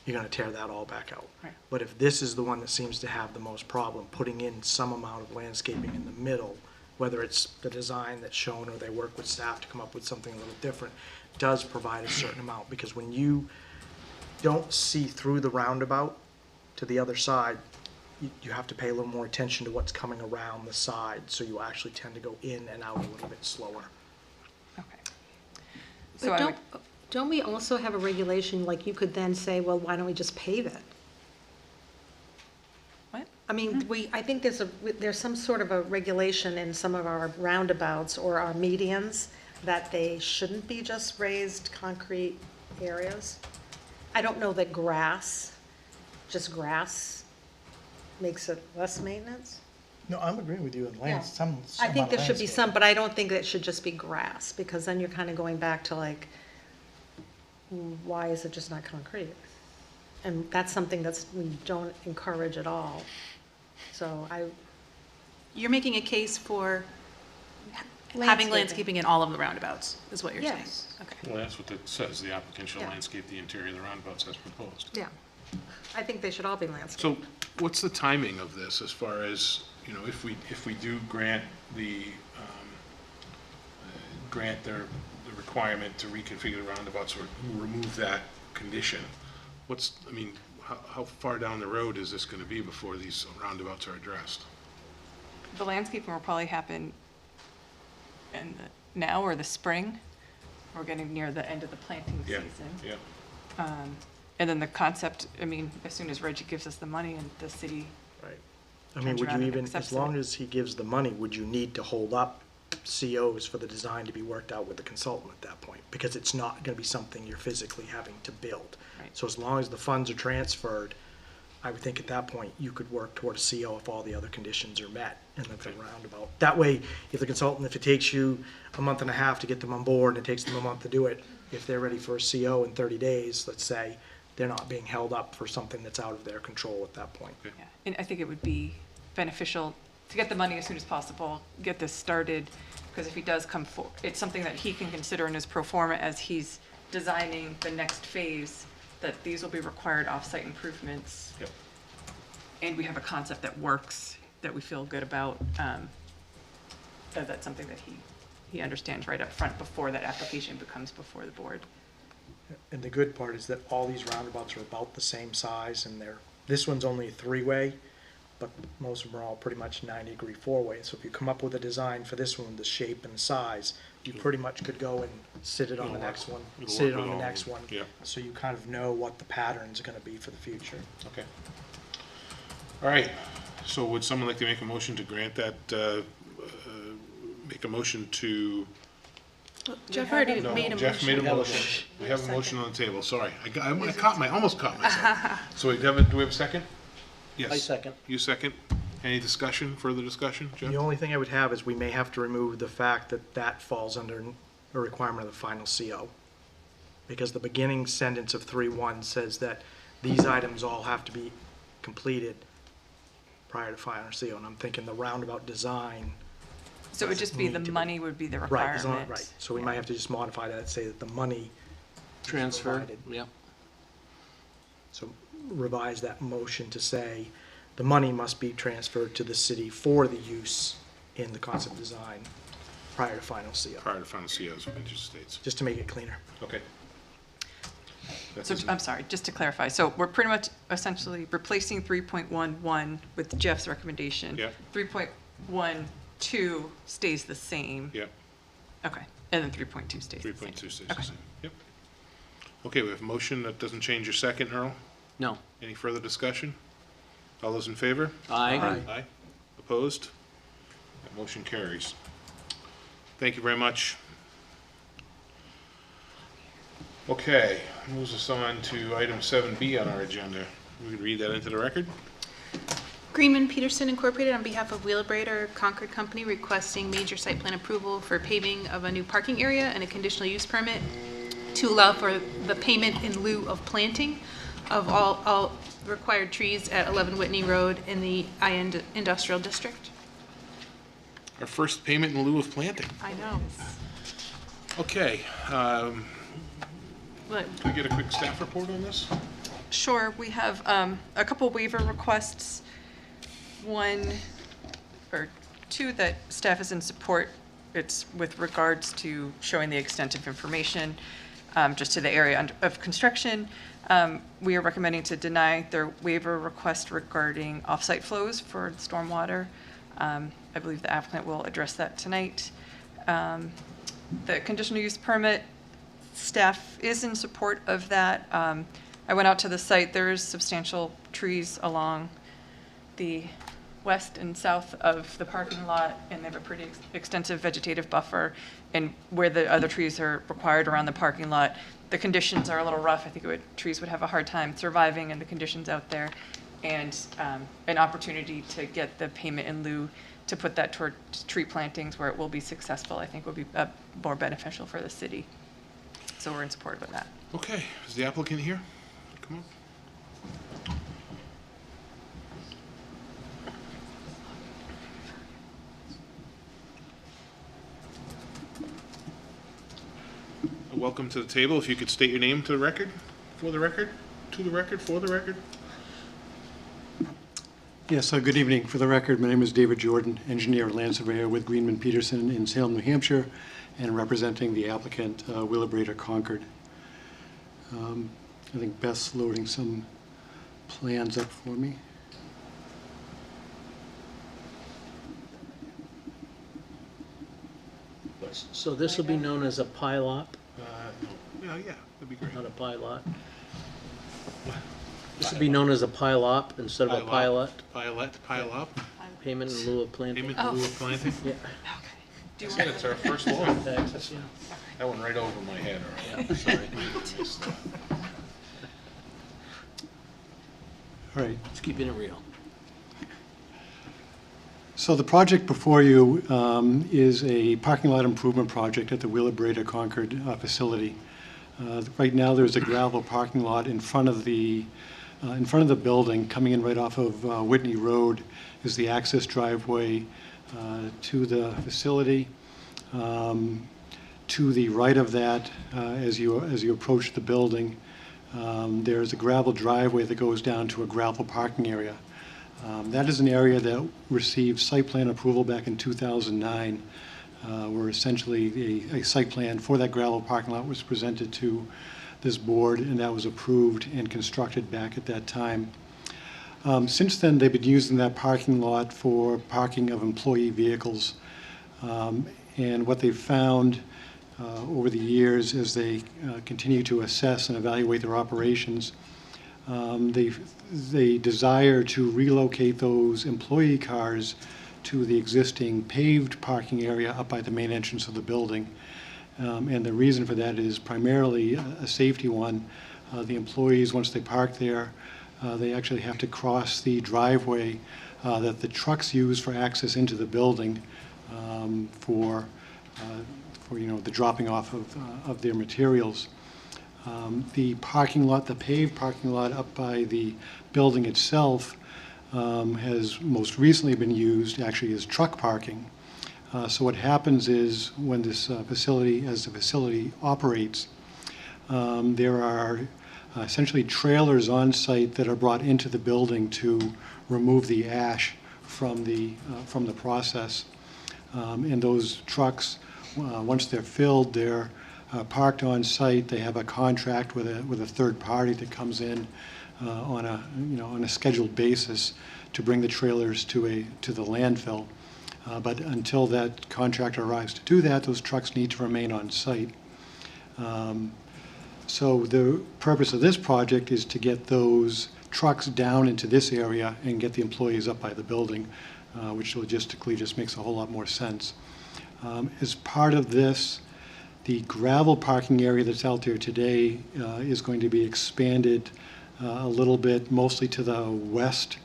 you're gonna tear that all back out. Right. But if this is the one that seems to have the most problem, putting in some amount of landscaping in the middle, whether it's the design that's shown or they work with staff to come up with something a little different, does provide a certain amount. Because when you don't see through the roundabout to the other side, you have to pay a little more attention to what's coming around the side, so you actually tend to go in and out a little bit slower. Okay. So But I would, don't we also have a regulation, like you could then say, well, why don't we just pave it? what? I mean, I think there's some sort of a regulation in some of our roundabouts or our medians that they shouldn't be just raised concrete areas. I don't know that just grass makes it less maintenance. No, I'm agreeing with you in Yeah. some I think amount of there should be landscape. some, but I don't think that it should just be grass, because then you're kind of going back to like, why is it just not concrete? And that's something we don't encourage at all. So You're making a case for having Landscaping. landscaping in all of the roundabouts, is what you're saying? Yes. Okay. Well, that's what it says, the applicant shall Yeah. landscape the interior of the roundabouts as proposed. yeah, I think they should all be landscaped. So what's the timing of this as far as, you know, if we do grant the requirement to reconfigure the roundabouts or remove that condition, how far down the road is this gonna be before these roundabouts are addressed? The landscaping will probably happen now or the spring. We're getting near the end of the planting Yeah, season. yeah. And then the concept, I mean, as soon as Reggie gives us the money and the city, Right. I mean, Turns would around you and even, accepts as long it. as he gives the money, would you need to hold up COs for the design to be worked out with the consultant at that point? Because it's not gonna be something you're physically having to build. Right. So as long as the funds are transferred, I would think at that point, you could work toward a CO if all the other conditions are met, and that's a roundabout. That way, if the consultant, if it takes you a month and a half to get them on board, and it takes them a month to do it, if they're ready for a CO in 30 days, let's say, they're not being held up for something that's out of their control at that point. yeah. And I think it would be beneficial to get the money as soon as possible, get this started, because if he does come for, it's something that he can consider in his pro forma as he's designing the next phase, that these will be required off-site improvements. Yep. And we have a concept that works, that we feel good about, that's something that he understands right up front before that application becomes before the board. And the good part is that all these roundabouts are about the same size, and this one's only a three-way, but most of them are all pretty much 90-degree four-way. So if you come up with a design for this one, the shape and the size, you pretty much could go and sit it on the It'll next work. one, It'll sit it work on with the all next of them. one. Yeah. So you kind of know what the pattern's gonna be for the future. Okay. All right, so would someone like to make a motion to grant that, make a motion to? Jeff already No, made a Jeff made a motion. motion. We have a motion on the table, sorry. I almost caught myself. So do we have a second? Yes. I second. You second? Any discussion, further discussion, Jeff? The only thing I would have is we may have to remove the fact that that falls under a requirement of the final CO. Because the beginning sentence of 3.1 says that these items all have to be completed prior to final CO. And I'm thinking the roundabout design. So it would just be the Need to be- money would be the Right, as long- requirement. right. So we might have to just modify that, say that the money, Transfer, Provided. yeah. so revise that motion to say the money must be transferred to the city for the use in the concept design prior to final CO, Prior to final COs of interest states. just to make it cleaner. Okay. That So, doesn't- I'm sorry, just to clarify, so we're pretty much essentially replacing 3.11 with Jeff's recommendation. Yeah. 3.12 stays the same. Yep, Okay, and then 3.2 stays the same. 3.2 stays the Okay. same. Yep. Okay, we have a motion that doesn't change your second, Earl. No. Any further discussion? All those in favor? Aye. Aye. Opposed? That motion carries. Thank you very much. Okay, moves us on to item 7B on our agenda. We can read that into the record? Greenman Peterson Incorporated, on behalf of Wheelabrator Concord Company, requesting major site plan approval for paving of a new parking area and a conditional use permit to allow for the payment in lieu of planting of all required trees at 11 Whitney Road in the Industrial District. Our first payment in lieu of planting. I know. Okay, But can we get a quick staff report on this? Sure, we have a couple waiver requests. One, or two that staff is in support. It's with regards to showing the extent of information, just to the area of construction. We are recommending to deny their waiver request regarding off-site flows for stormwater. I believe the applicant will address that tonight. The conditional use permit, staff is in support of that. I went out to the site. There's substantial trees along the west and south of the parking lot, and they have a pretty extensive vegetative buffer. And where the other trees are required around the parking lot, the conditions are a little rough. I think trees would have a hard time surviving in the conditions out there. And an opportunity to get the payment in lieu to put that toward tree plantings where it will be successful, I think would be more beneficial for the city. So we're in support of that. Okay, is the applicant here? Come on. Welcome to the table. If you could state your name to the record, for the record, to the record, for the record. Yes, good evening. For the record, my name is David Jordan, engineer and land surveyor with Greenman Peterson in Salem, New Hampshire, and representing the applicant, Wheelabrator Concord. I think Beth's loading some plans up for me. So this will be known as a pilot, No. Yeah, that'd be great. not a pilot. This would be known as a pile-up instead of a pilot, Pile up, payment in lieu of planting. payment in lieu of planting? Yeah. It's our first law. Taxes, yeah. That went right over my head, all right. Sorry. All right. It's keeping it real. So the project before you is a parking lot improvement project at the Wheelabrator Concord facility. Right now, there's a gravel parking lot in front of the building, coming in right off of Whitney Road is the access driveway to the facility. To the right of that, as you approach the building, there's a gravel driveway that goes down to a gravel parking area. That is an area that received site plan approval back in 2009, where essentially a site plan for that gravel parking lot was presented to this board, and that was approved and constructed back at that time. Since then, they've been using that parking lot for parking of employee vehicles. And what they've found over the years as they continue to assess and evaluate their operations, they desire to relocate those employee cars to the existing paved parking area up by the main entrance of the building. And the reason for that is primarily a safety one. The employees, once they park there, they actually have to cross the driveway that the trucks use for access into the building for the dropping off of their materials. The parking lot, the paved parking lot up by the building itself has most recently been used actually as truck parking. So what happens is when this facility, as the facility operates, there are essentially trailers on site that are brought into the building to remove the ash from the process. And those trucks, once they're filled, they're parked on site. They have a contract with a third party that comes in on a scheduled basis to bring the trailers to the landfill. But until that contractor arrives to do that, those trucks need to remain on site. So the purpose of this project is to get those trucks down into this area and get the employees up by the building, which logistically just makes a whole lot more sense. As part of this, the gravel parking area that's out there today is going to be expanded a little bit, mostly to the west,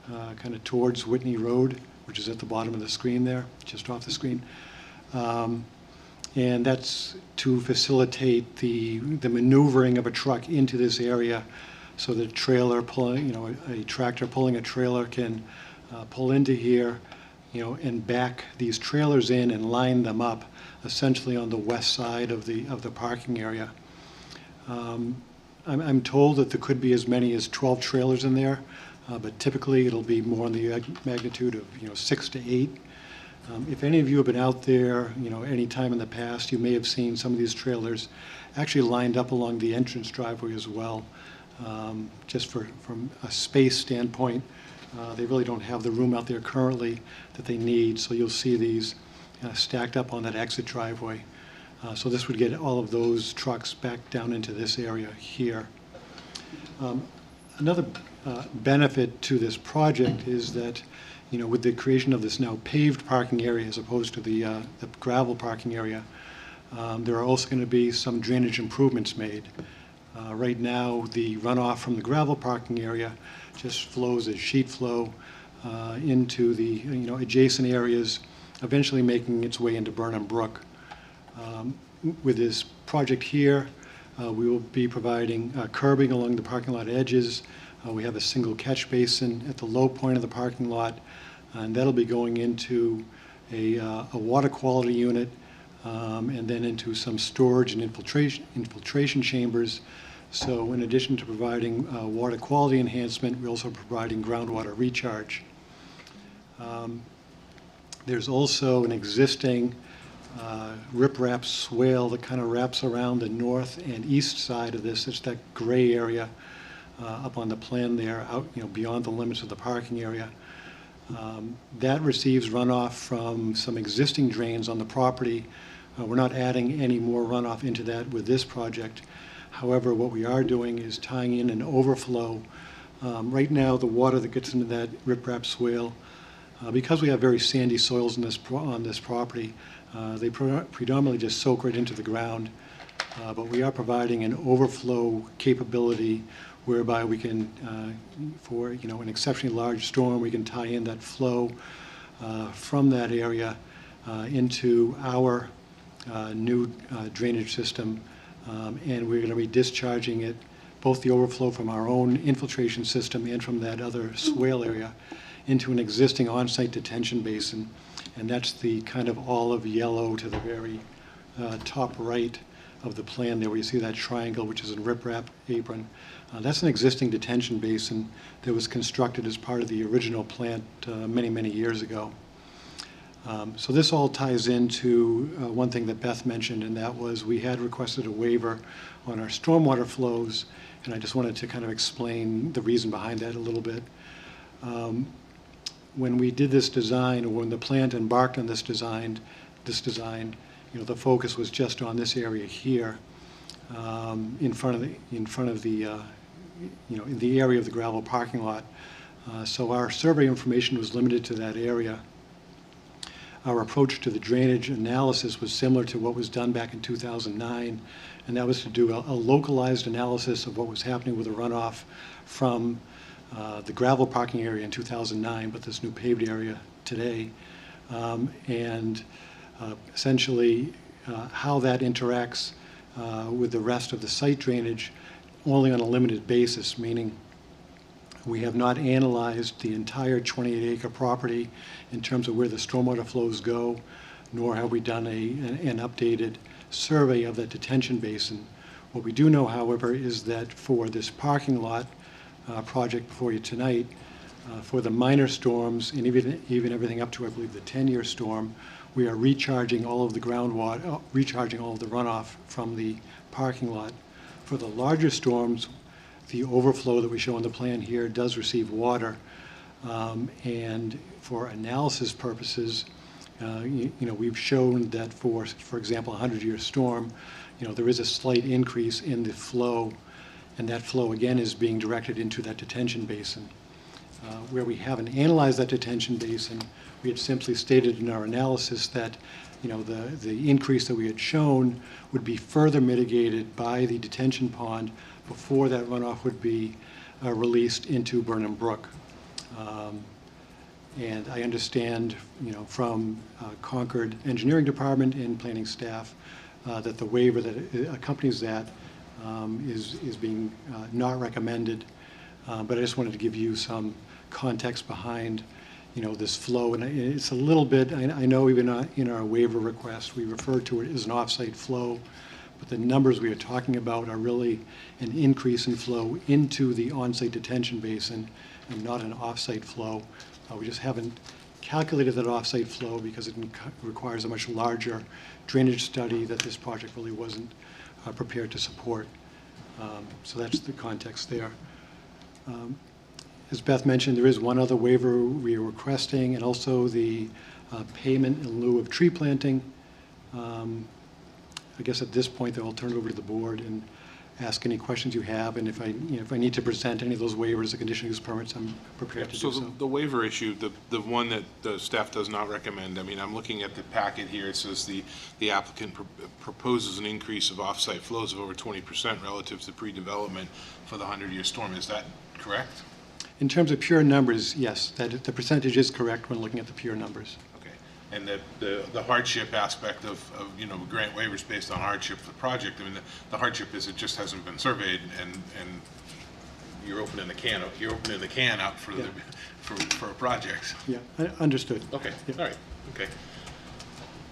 kind of towards Whitney Road, which is at the bottom of the screen there, just off the screen. And that's to facilitate the maneuvering of a truck into this area so that a tractor pulling a trailer can pull into here, and back these trailers in and line them up essentially on the west side of the parking area. I'm told that there could be as many as 12 trailers in there, but typically it'll be more in the magnitude of 6 to 8. If any of you have been out there, any time in the past, you may have seen some of these trailers actually lined up along the entrance driveway as well. Just from a space standpoint, they really don't have the room out there currently that they need, so you'll see these stacked up on that exit driveway. So this would get all of those trucks back down into this area here. Another benefit to this project is that, with the creation of this now paved parking area as opposed to the gravel parking area, there are also going to be some drainage improvements made. Right now, the runoff from the gravel parking area just flows as sheet flow into the adjacent areas, eventually making its way into Burnham Brook. With this project here, we will be providing curbing along the parking lot edges. We have a single catch basin at the low point of the parking lot, and that'll be going into a water quality unit, and then into some storage and infiltration chambers. So in addition to providing water quality enhancement, we're also providing groundwater recharge. There's also an existing riprap swale that kind of wraps around the north and east side of this. It's that gray area up on the plan there, out beyond the limits of the parking area. That receives runoff from some existing drains on the property. We're not adding any more runoff into that with this project, However, what we are doing is tying in an overflow. Right now, the water that gets into that riprap swale, because we have very sandy soils on this property, they predominantly just soak right into the ground. But we are providing an overflow capability whereby we can, for an exceptionally large storm, we can tie in that flow from that area into our new drainage system, and we're going to be discharging it, both the overflow from our own infiltration system and from that other swale area, into an existing on-site detention basin, and that's the kind of olive yellow to the very top right of the plan there, where you see that triangle, which is a riprap apron. That's an existing detention basin that was constructed as part of the original plant many, many years ago. So this all ties into one thing that Beth mentioned, and that was we had requested a waiver on our stormwater flows, and I just wanted to kind of explain the reason behind that a little bit. When we did this design, or when the plant embarked on this design, the focus was just on this area here, in front of the in the area of the gravel parking lot. So our survey information was limited to that area. Our approach to the drainage analysis was similar to what was done back in 2009, and that was to do a localized analysis of what was happening with the runoff from the gravel parking area in 2009, but this new paved area today, and essentially how that interacts with the rest of the site drainage only on a limited basis, meaning we have not analyzed the entire 28-acre property in terms of where the stormwater flows go, nor have we done an updated survey of that detention basin. What we do know, however, is that for this parking lot project before you tonight, for the minor storms, and even everything up to, I believe, the 10-year storm, we are recharging all of the groundwater, recharging all of the runoff from the parking lot. For the larger storms, the overflow that we show on the plan here does receive water, and for analysis purposes, we've shown that for example, a 100-year storm, there is a slight increase in the flow, and that flow again is being directed into that detention basin. Where we haven't analyzed that detention basin, we had simply stated in our analysis that the increase that we had shown would be further mitigated by the detention pond before that runoff would be released into Burnham Brook. And I understand, from Concord Engineering Department and planning staff that the waiver that accompanies that is being not recommended. But I just wanted to give you some context behind, this flow. And it's a little bit, I know even in our waiver request, we refer to it as an off-site flow, but the numbers we are talking about are really an increase in flow into the on-site detention basin and not an off-site flow. We just haven't calculated that off-site flow because it requires a much larger drainage study that this project really wasn't prepared to support. So that's the context there. As Beth mentioned, there is one other waiver we are requesting, and also the payment in lieu of tree planting. I guess at this point, though, I'll turn it over to the board and ask any questions you have, and if I need to present any of those waivers or conditional use permits, I'm prepared to do so. So the waiver issue, the one that the staff does not recommend, I'm looking at the packet here, it says the applicant proposes an increase of off-site flows of over 20% relative to pre-development for the 100-year storm. Is that correct? In terms of pure numbers, yes, that the percentage is correct when looking at the pure numbers. Okay. And the hardship aspect of grant waivers based on hardship for the project, the hardship is it just hasn't been surveyed, and you're opening the can out for a project. Yeah, understood. Okay. Yeah. All right. Okay.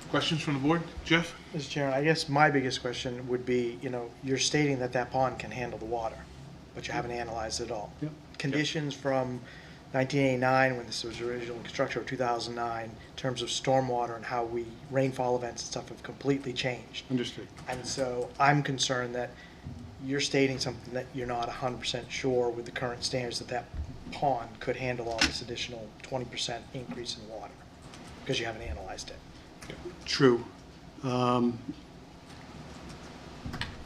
Questions from the board? Jeff? Mr. Chairman, I guess my biggest question would be, you're stating that pond can handle the water, but you haven't analyzed it all. Yep. Conditions from 1989, when this was originally constructed, or 2009, in terms of stormwater and how rainfall events and stuff have completely changed. Understood. And so I'm concerned that you're stating something that you're not 100% sure with the current standards that pond could handle all this additional 20% increase in water, because you haven't analyzed it. True.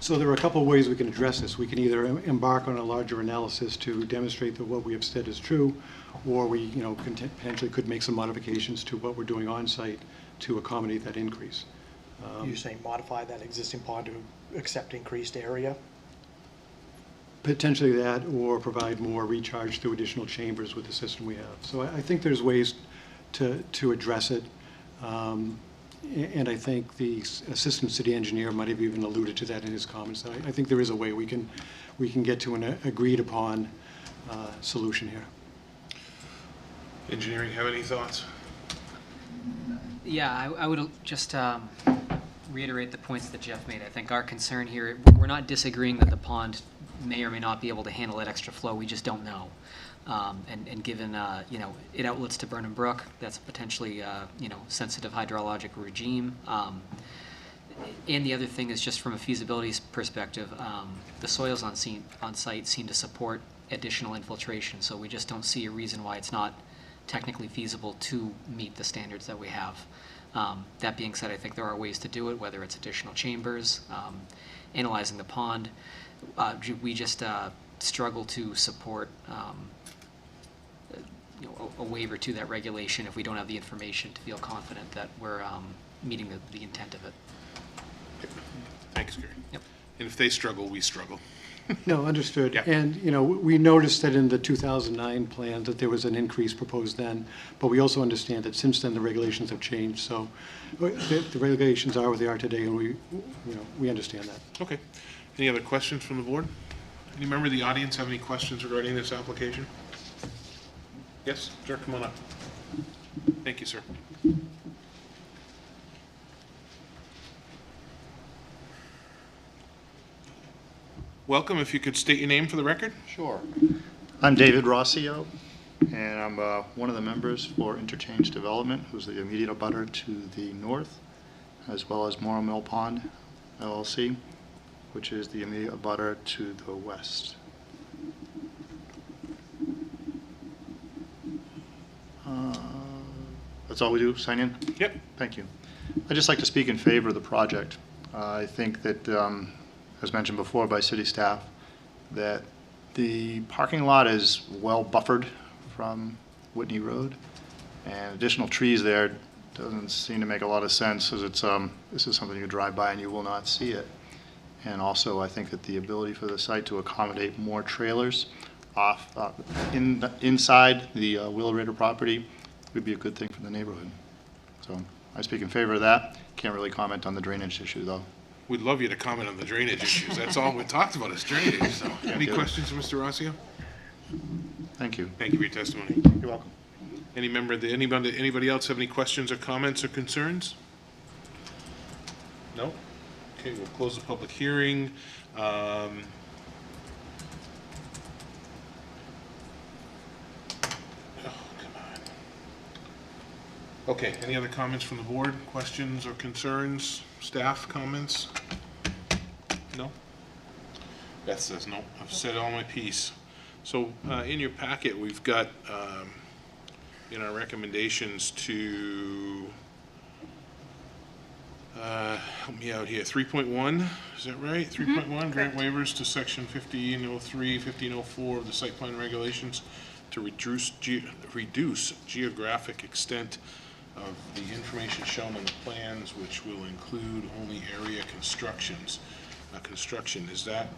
So there are a couple of ways we can address this. We can either embark on a larger analysis to demonstrate that what we have said is true, or we, potentially could make some modifications to what we're doing on site to accommodate that increase. You're saying modify that existing pond to accept increased area? Potentially that, or provide more recharge through additional chambers with the system we have. So I think there's ways to address it. And I think the assistant city engineer might have even alluded to that in his comments. I think there is a way we can get to an agreed upon solution here. Engineering, have any thoughts? Yeah, I would just reiterate the points that Jeff made. I think our concern here, we're not disagreeing that the pond may or may not be able to handle that extra flow. We just don't know. And given, it outlets to Burnham Brook, that's a potentially, sensitive hydrologic regime. And the other thing is just from a feasibility perspective, the soils on site seem to support additional infiltration. So we just don't see a reason why it's not technically feasible to meet the standards that we have. That being said, I think there are ways to do it, whether it's additional chambers, analyzing the pond. We just struggle to support a waiver to that regulation if we don't have the information to feel confident that we're meeting the intent of it. Thanks, Gary. Yep. And if they struggle, we struggle. No, understood. Yeah. And, we noticed that in the 2009 plan that there was an increase proposed then, but we also understand that since then the regulations have changed. So the regulations are what they are today, and we understand that. Okay. Any other questions from the board? Any member of the audience have any questions regarding this application? Yes, sir, come on up. Thank you, sir. Welcome. If you could state your name for the record. Sure. I'm David Rossio, and I'm one of the members for Interchange Development, who's the immediate abutter to the north, as well as Morrow Mill Pond, LLC, which is the immediate abutter to the west. That's all we do, sign in? Yep. Thank you. I'd just like to speak in favor of the project. I think that, as mentioned before by city staff, that the parking lot is well buffered from Whitney Road, and additional trees there doesn't seem to make a lot of sense, as it's this is something you drive by and you will not see it. And also, I think that the ability for the site to accommodate more trailers inside the Wheelwrighter property would be a good thing for the neighborhood. So I speak in favor of that. Can't really comment on the drainage issue, though. We'd love you to comment on the drainage issues. That's all we talked about is drainage. So, any questions for Mr. Rossio? Thank you. Thank you for your testimony. You're welcome. Anybody else have any questions or comments or concerns? No? Okay, we'll close the public hearing. Okay, any other comments from the board? Questions or concerns? Staff comments? No? Beth says no. I've said all my piece. So in your packet, we've got in our recommendations to help me out here, 3.1, is that right? 3.1, grant waivers to section 1503, 1504 of the site plan regulations to reduce geographic extent of the information shown on the plans, which will include only area construction. Is that,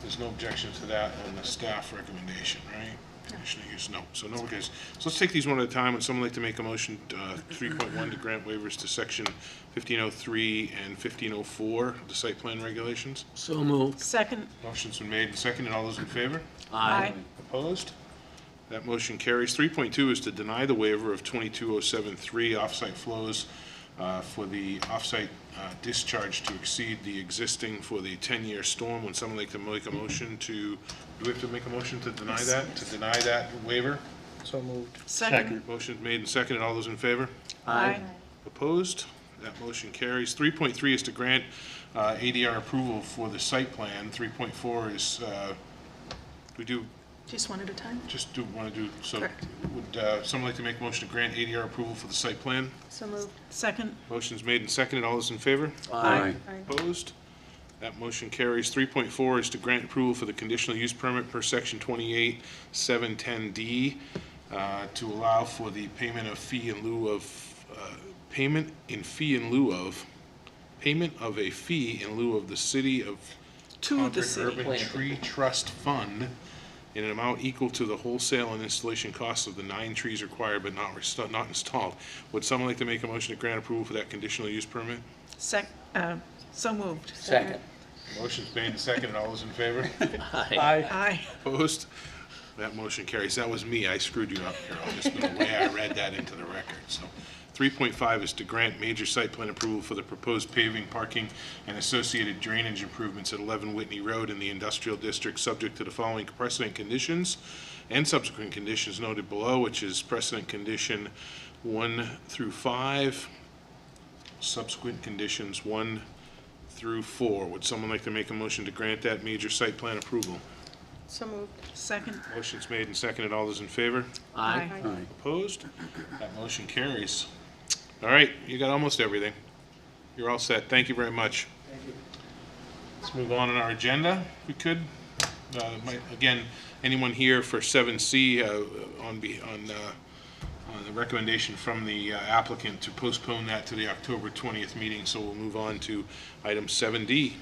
there's no objection to that on the staff recommendation, right? Conditional use, no. So no, okay. So let's take these one at a time. Would someone like to make a motion, 3.1 to grant waivers to section 1503 and 1504 of the site plan regulations? So moved. Second. Motion's been made and seconded. All those in favor? Aye. Opposed? That motion carries. 3.2 is to deny the waiver of 22073 offsite flows for the offsite discharge to exceed the existing for the 10-year storm. Would someone like to make a motion to, do we have to make a motion to deny that? To deny that waiver? So moved. Second. Motion's made and seconded. All those in favor? Aye. Opposed? That motion carries. 3.3 is to grant ADR approval for the site plan. 3.4 is, we do Just one at a time? Just want to do, so Correct. would someone like to make a motion to grant ADR approval for the site plan? So moved. Second. Motion's made and seconded. All those in favor? Aye. Opposed? That motion carries. 3.4 is to grant approval for the conditional use permit per section 28-710D to allow for the payment of fee in lieu of, payment of a fee in lieu of the city of To the Concord city. Urban Tree Trust Fund in an amount equal to the wholesale and installation costs of the 9 trees required but not installed. Would someone like to make a motion to grant approval for that conditional use permit? So moved. Second. Motion's made and seconded. All those in favor? Aye. Aye. Opposed? That motion carries. That was me. I screwed you up, Carol, just the way I read that into the record. So 3.5 is to grant major site plan approval for the proposed paving, parking, and associated drainage improvements at 11 Whitney Road in the industrial district, subject to the following precedent conditions and subsequent conditions noted below, which is precedent condition 1 through 5, subsequent conditions 1 through 4. Would someone like to make a motion to grant that major site plan approval? So moved. Second. Motion's made and seconded. All those in favor? Aye. Opposed? That motion carries. All right, you got almost everything. You're all set. Thank you very much. Let's move on our agenda, if we could. Again, anyone here for 7C on the recommendation from the applicant to postpone that to the October 20th meeting, so we'll move on to item 7D.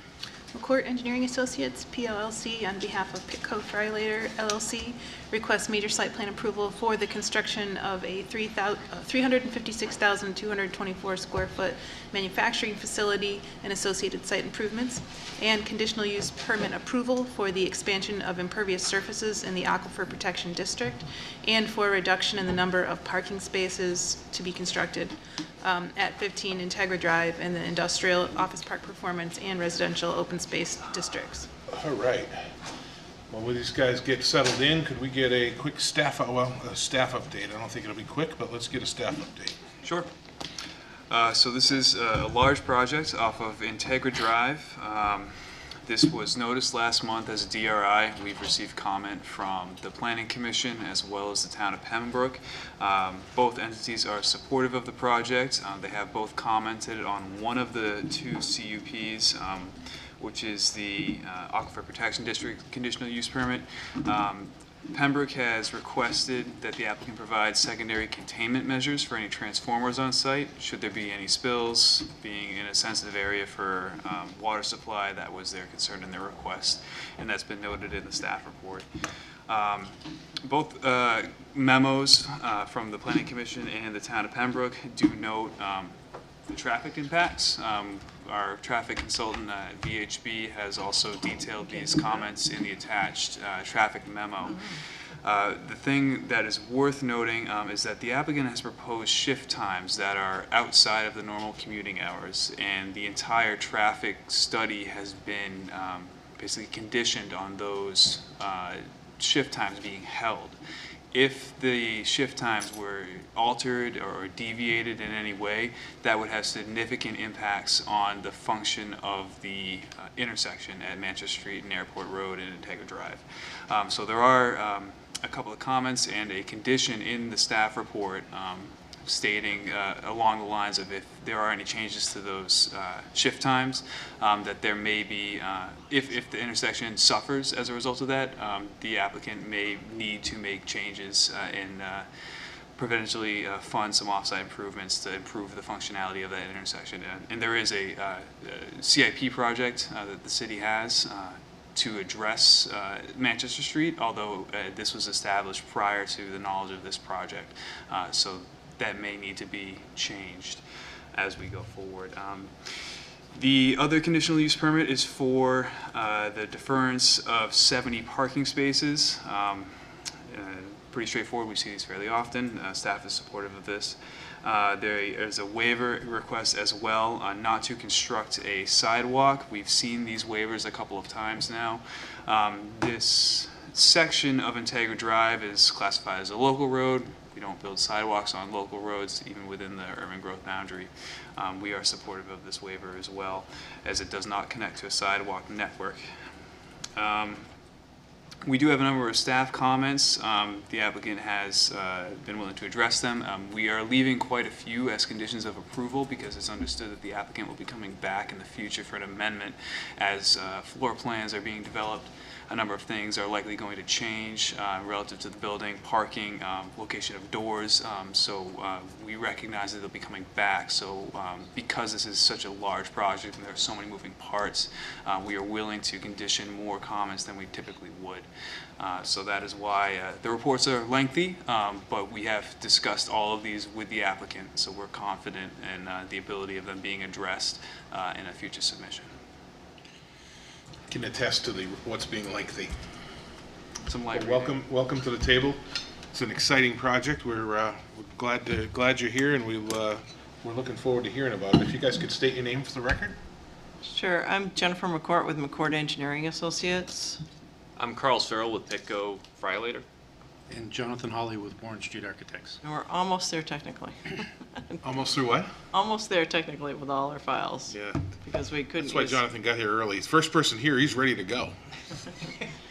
McCourt Engineering Associates, PLLC, on behalf of Piccofrylater LLC, requests major site plan approval for the construction of a 356,224 square foot manufacturing facility and associated site improvements, and conditional use permit approval for the expansion of impervious surfaces in the Aquifer Protection District, and for a reduction in the number of parking spaces to be constructed at 15 Integra Drive in the industrial, office park performance, and residential open space districts. All right. Well, will these guys get settled in? Could we get a quick staff update? I don't think it'll be quick, but let's get a staff update. Sure. So this is a large project off of Integra Drive. This was noticed last month as a DRI. We've received comment from the Planning Commission as well as the town of Pembroke. Both entities are supportive of the project. They have both commented on one of the 2 CUPs, which is the Aquifer Protection District Conditional Use Permit. Pembroke has requested that the applicant provide secondary containment measures for any transformers on site, should there be any spills. Being in a sensitive area for water supply, that was their concern in their request, and that's been noted in the staff report. Both memos from the Planning Commission and the town of Pembroke do note the traffic impacts. Our traffic consultant at VHB has also detailed these comments in the attached traffic memo. The thing that is worth noting is that the applicant has proposed shift times that are outside of the normal commuting hours, and the entire traffic study has been basically conditioned on those shift times being held. If the shift times were altered or deviated in any way, that would have significant impacts on the function of the intersection at Manchester Street and Airport Road and Integra Drive. So there are a couple of comments and a condition in the staff report stating along the lines of if there are any changes to those shift times, that there may be, if the intersection suffers as a result of that, the applicant may need to make changes and provincially fund some offsite improvements to improve the functionality of that intersection. And there is a CIP project that the city has to address Manchester Street, although this was established prior to the knowledge of this project. So that may need to be changed as we go forward. The other conditional use permit is for the deference of 70 parking spaces. Pretty straightforward. We see these fairly often. Staff is supportive of this. There is a waiver request as well not to construct a sidewalk. We've seen these waivers a couple of times now. This section of Integra Drive is classified as a local road. We don't build sidewalks on local roads, even within the urban growth boundary. We are supportive of this waiver as well, as it does not connect to a sidewalk network. We do have a number of staff comments. The applicant has been willing to address them. We are leaving quite a few as conditions of approval because it's understood that the applicant will be coming back in the future for an amendment as floor plans are being developed. A number of things are likely going to change relative to the building, parking, location of doors. So we recognize that they'll be coming back. So because this is such a large project and there are so many moving parts, we are willing to condition more comments than we typically would. So that is why the reports are lengthy, but we have discussed all of these with the applicant. So we're confident in the ability of them being addressed in a future submission. Can attest to what's being lengthy. Some light Well, welcome to the table. It's an exciting project. We're glad you're here, and we're looking forward to hearing about it. If you guys could state your name for the record. Sure, I'm Jennifer McCourt with McCourt Engineering Associates. I'm Carl Searle with Piccofrylater. And Jonathan Hawley with Warren Street Architects. And we're almost there technically. Almost through what? Almost there technically with all our files. Yeah. Because we couldn't That's why use- Jonathan got here early. He's the first person here. He's ready to go.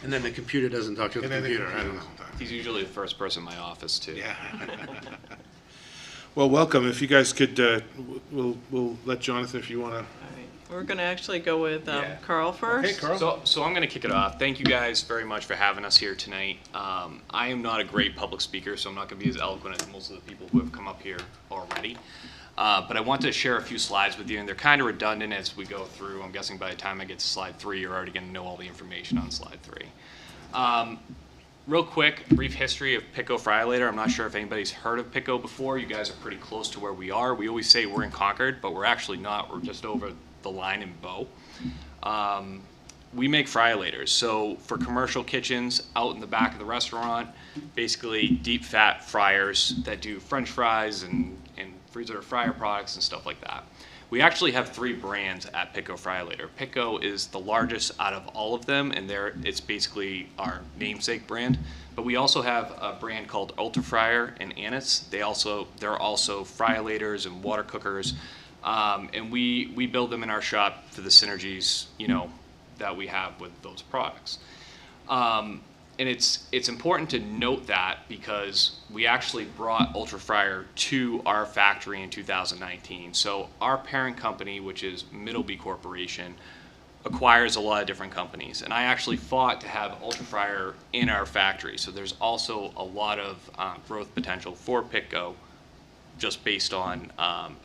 And then the computer doesn't talk to the computer. I don't know. He's usually the first person in my office, too. Yeah. Well, welcome. If you guys could, we'll let Jonathan, if you want to. All right. We're going to actually go with Carl first. Okay, Carl. So I'm going to kick it off. Thank you guys very much for having us here tonight. I am not a great public speaker, so I'm not going to be as eloquent as most of the people who have come up here already. But I want to share a few slides with you, and they're kind of redundant as we go through. I'm guessing by the time I get to slide 3, you're already going to know all the information on slide 3. Real quick, brief history of Piccofrylater. I'm not sure if anybody's heard of Picco before. You guys are pretty close to where we are. We always say we're in Concord, but we're actually not. We're just over the line in Bow. We make frylators. So for commercial kitchens out in the back of the restaurant, basically deep fat fryers that do French fries and freezer fryer products and stuff like that. We actually have 3 brands at Piccofrylater. Picco is the largest out of all of them, and it's basically our namesake brand. But we also have a brand called Ultra Fryer and Annis. They're also fryalators and water cookers, and we build them in our shop for the synergies, that we have with those products. And it's important to note that because we actually brought Ultra Fryer to our factory in 2019. So our parent company, which is Middleby Corporation, acquires a lot of different companies. And I actually fought to have Ultra Fryer in our factory. So there's also a lot of growth potential for Picco just based on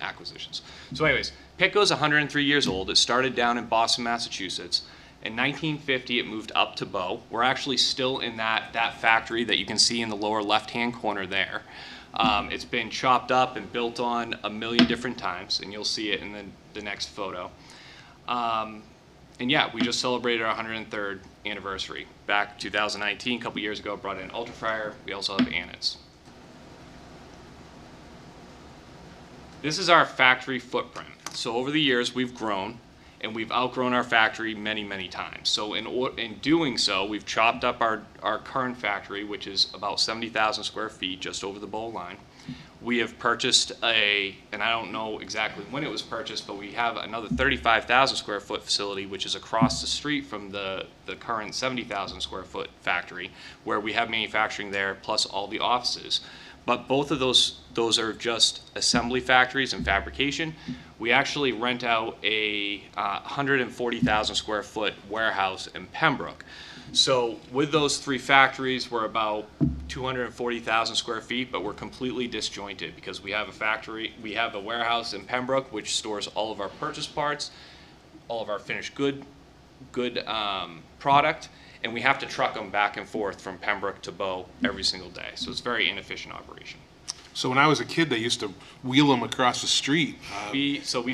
acquisitions. So anyways, Picco's 103 years old. It started down in Boston, Massachusetts. In 1950, it moved up to Bow. We're actually still in that factory that you can see in the lower left-hand corner there. It's been chopped up and built on a million different times, and you'll see it in the next photo. And yeah, we just celebrated our 103rd anniversary. Back 2019, a couple years ago, brought in Ultra Fryer. We also have Annis. This is our factory footprint. So over the years, we've grown. And we've outgrown our factory many, many times. So in doing so, we've chopped up our current factory, which is about 70,000 square feet, just over the Bow line. We have purchased and I don't know exactly when it was purchased, but we have another 35,000 square foot facility, which is across the street from the current 70,000 square foot factory, where we have manufacturing there, plus all the offices. But both of those are just assembly factories and fabrication. We actually rent out a 140,000 square foot warehouse in Pembroke. So with those 3 factories, we're about 240,000 square feet, but we're completely disjointed because we have a warehouse in Pembroke, which stores all of our purchase parts, all of our finished good product, and we have to truck them back and forth from Pembroke to Bow every single day. So it's a very inefficient operation. So when I was a kid, they used to wheel them across the street. We still do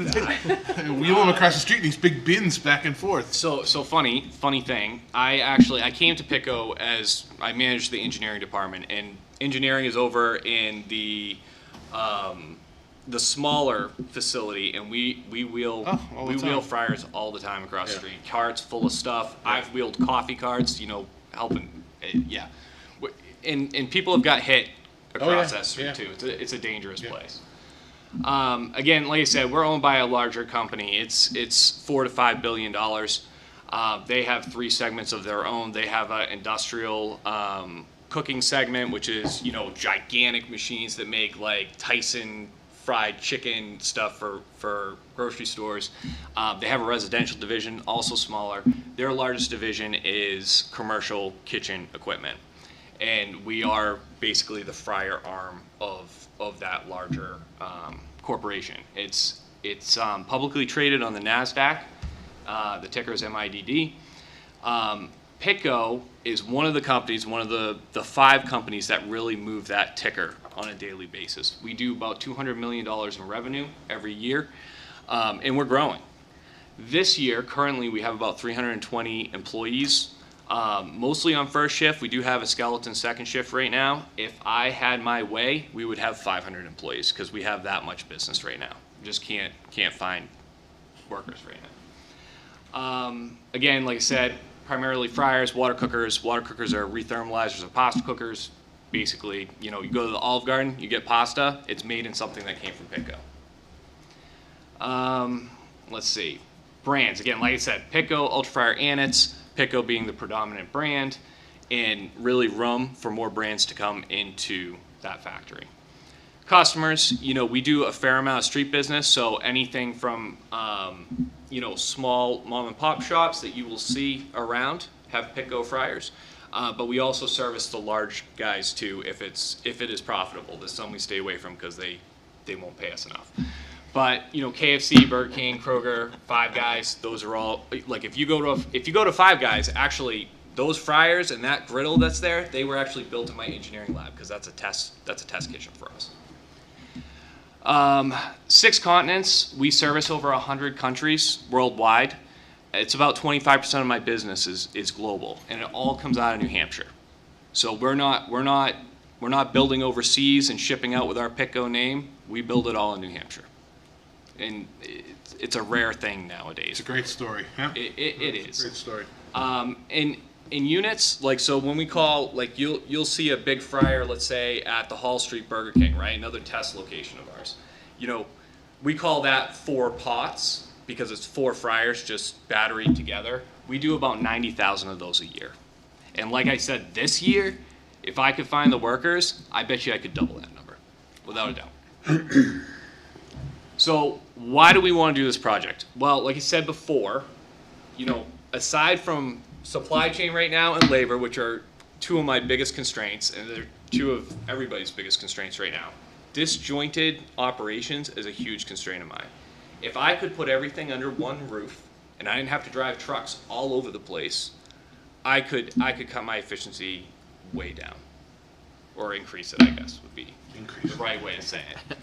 that. Wheel them across the street in these big bins back and forth. So funny thing. I came to Picco as I managed the engineering department, and engineering is over in the smaller facility, and we wheel fryers all the time across the street. Carts full of stuff. I've wheeled coffee carts, helping. Yeah, and people have got hit across that street too. It's a dangerous place. Again, like I said, we're owned by a larger company. It's $4 to $5 billion. They have 3 segments of their own. They have an industrial cooking segment, which is, you know, gigantic machines that make like Tyson fried chicken stuff for grocery stores. They have a residential division, also smaller. Their largest division is commercial kitchen equipment. And we are basically the fryer arm of that larger corporation. It's publicly traded on the NASDAQ. The ticker is MIDD. Picco is one of the companies, one of the 5 companies that really move that ticker on a daily basis. We do about $200 million in revenue every year, and we're growing. This year, currently, we have about 320 employees, mostly on first shift. We do have a skeleton second shift right now. If I had my way, we would have 500 employees because we have that much business right now. Just can't find workers right now. Again, like I said, primarily fryers, water cookers. Water cookers are rethermalizers of pasta cookers. Basically, you know, you go to the Olive Garden, you get pasta, it's made in something that came from Picco. Let's see, brands. Again, like I said, Picco, Ultrafryer Annex, Picco being the predominant brand, and really room for more brands to come into that factory. Customers, you know, we do a fair amount of street business, so anything from, you know, small mom and pop shops that you will see around have Picco fryers. But we also service the large guys too if it is profitable. There's some we stay away from because they won't pay us enough. But you know, KFC, Burger King, Kroger, Five Guys, those are all like if you go to Five Guys, actually those fryers and that griddle that's there, they were actually built in my engineering lab because that's a test kitchen for us. 6 continents, we service over 100 countries worldwide. It's about 25% of my business is global, and it all comes out of New Hampshire. So we're not building overseas and shipping out with our Picco name. We build it all in New Hampshire, and it's a rare thing nowadays. It's a great story. Yeah. It is. Great story. In units, like so when we call, like you'll see a big fryer, let's say at the Hall Street Burger King, right? Another test location of ours. You know, we call that 4 pots because it's 4 fryers just batteried together. We do about 90,000 of those a year. And like I said, this year, if I could find the workers, I bet you I could double that number, without a doubt. So why do we want to do this project? Well, like I said before, you know, aside from supply chain right now and labor, which are 2 of my biggest constraints, and they're 2 of everybody's biggest constraints right now, disjointed operations is a huge constraint of mine. If I could put everything under one roof and I didn't have to drive trucks all over the place, I could cut my efficiency way down, or increase it, I guess would be the right way to say it.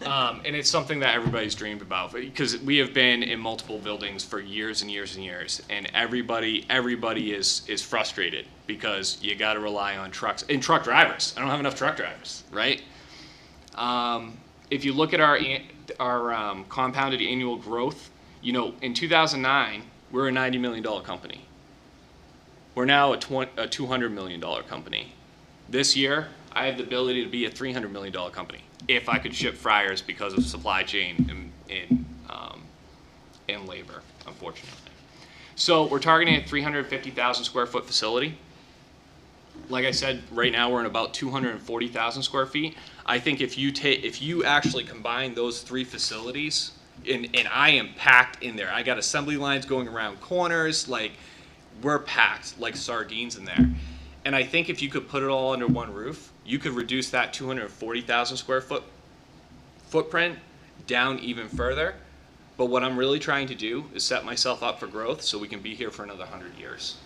And it's something that everybody's dreamed about because we have been in multiple buildings for years and years and years, and everybody is frustrated because you got to rely on trucks and truck drivers. I don't have enough truck drivers, right? If you look at our compounded annual growth, you know, in 2009 we're a $90 million company. We're now a $200 million company. This year I have the ability to be a $300 million company if I could ship fryers because of supply chain and labor, unfortunately. So we're targeting a 350,000 square foot facility. Like I said, right now we're in about 240,000 square feet. I think if you actually combine those 3 facilities, and I am packed in there. I got assembly lines going around corners, like we're packed like sardines in there. And I think if you could put it all under one roof, you could reduce that 240,000 square foot footprint down even further. But what I'm really trying to do is set myself up for growth so we can be here for another 100 years.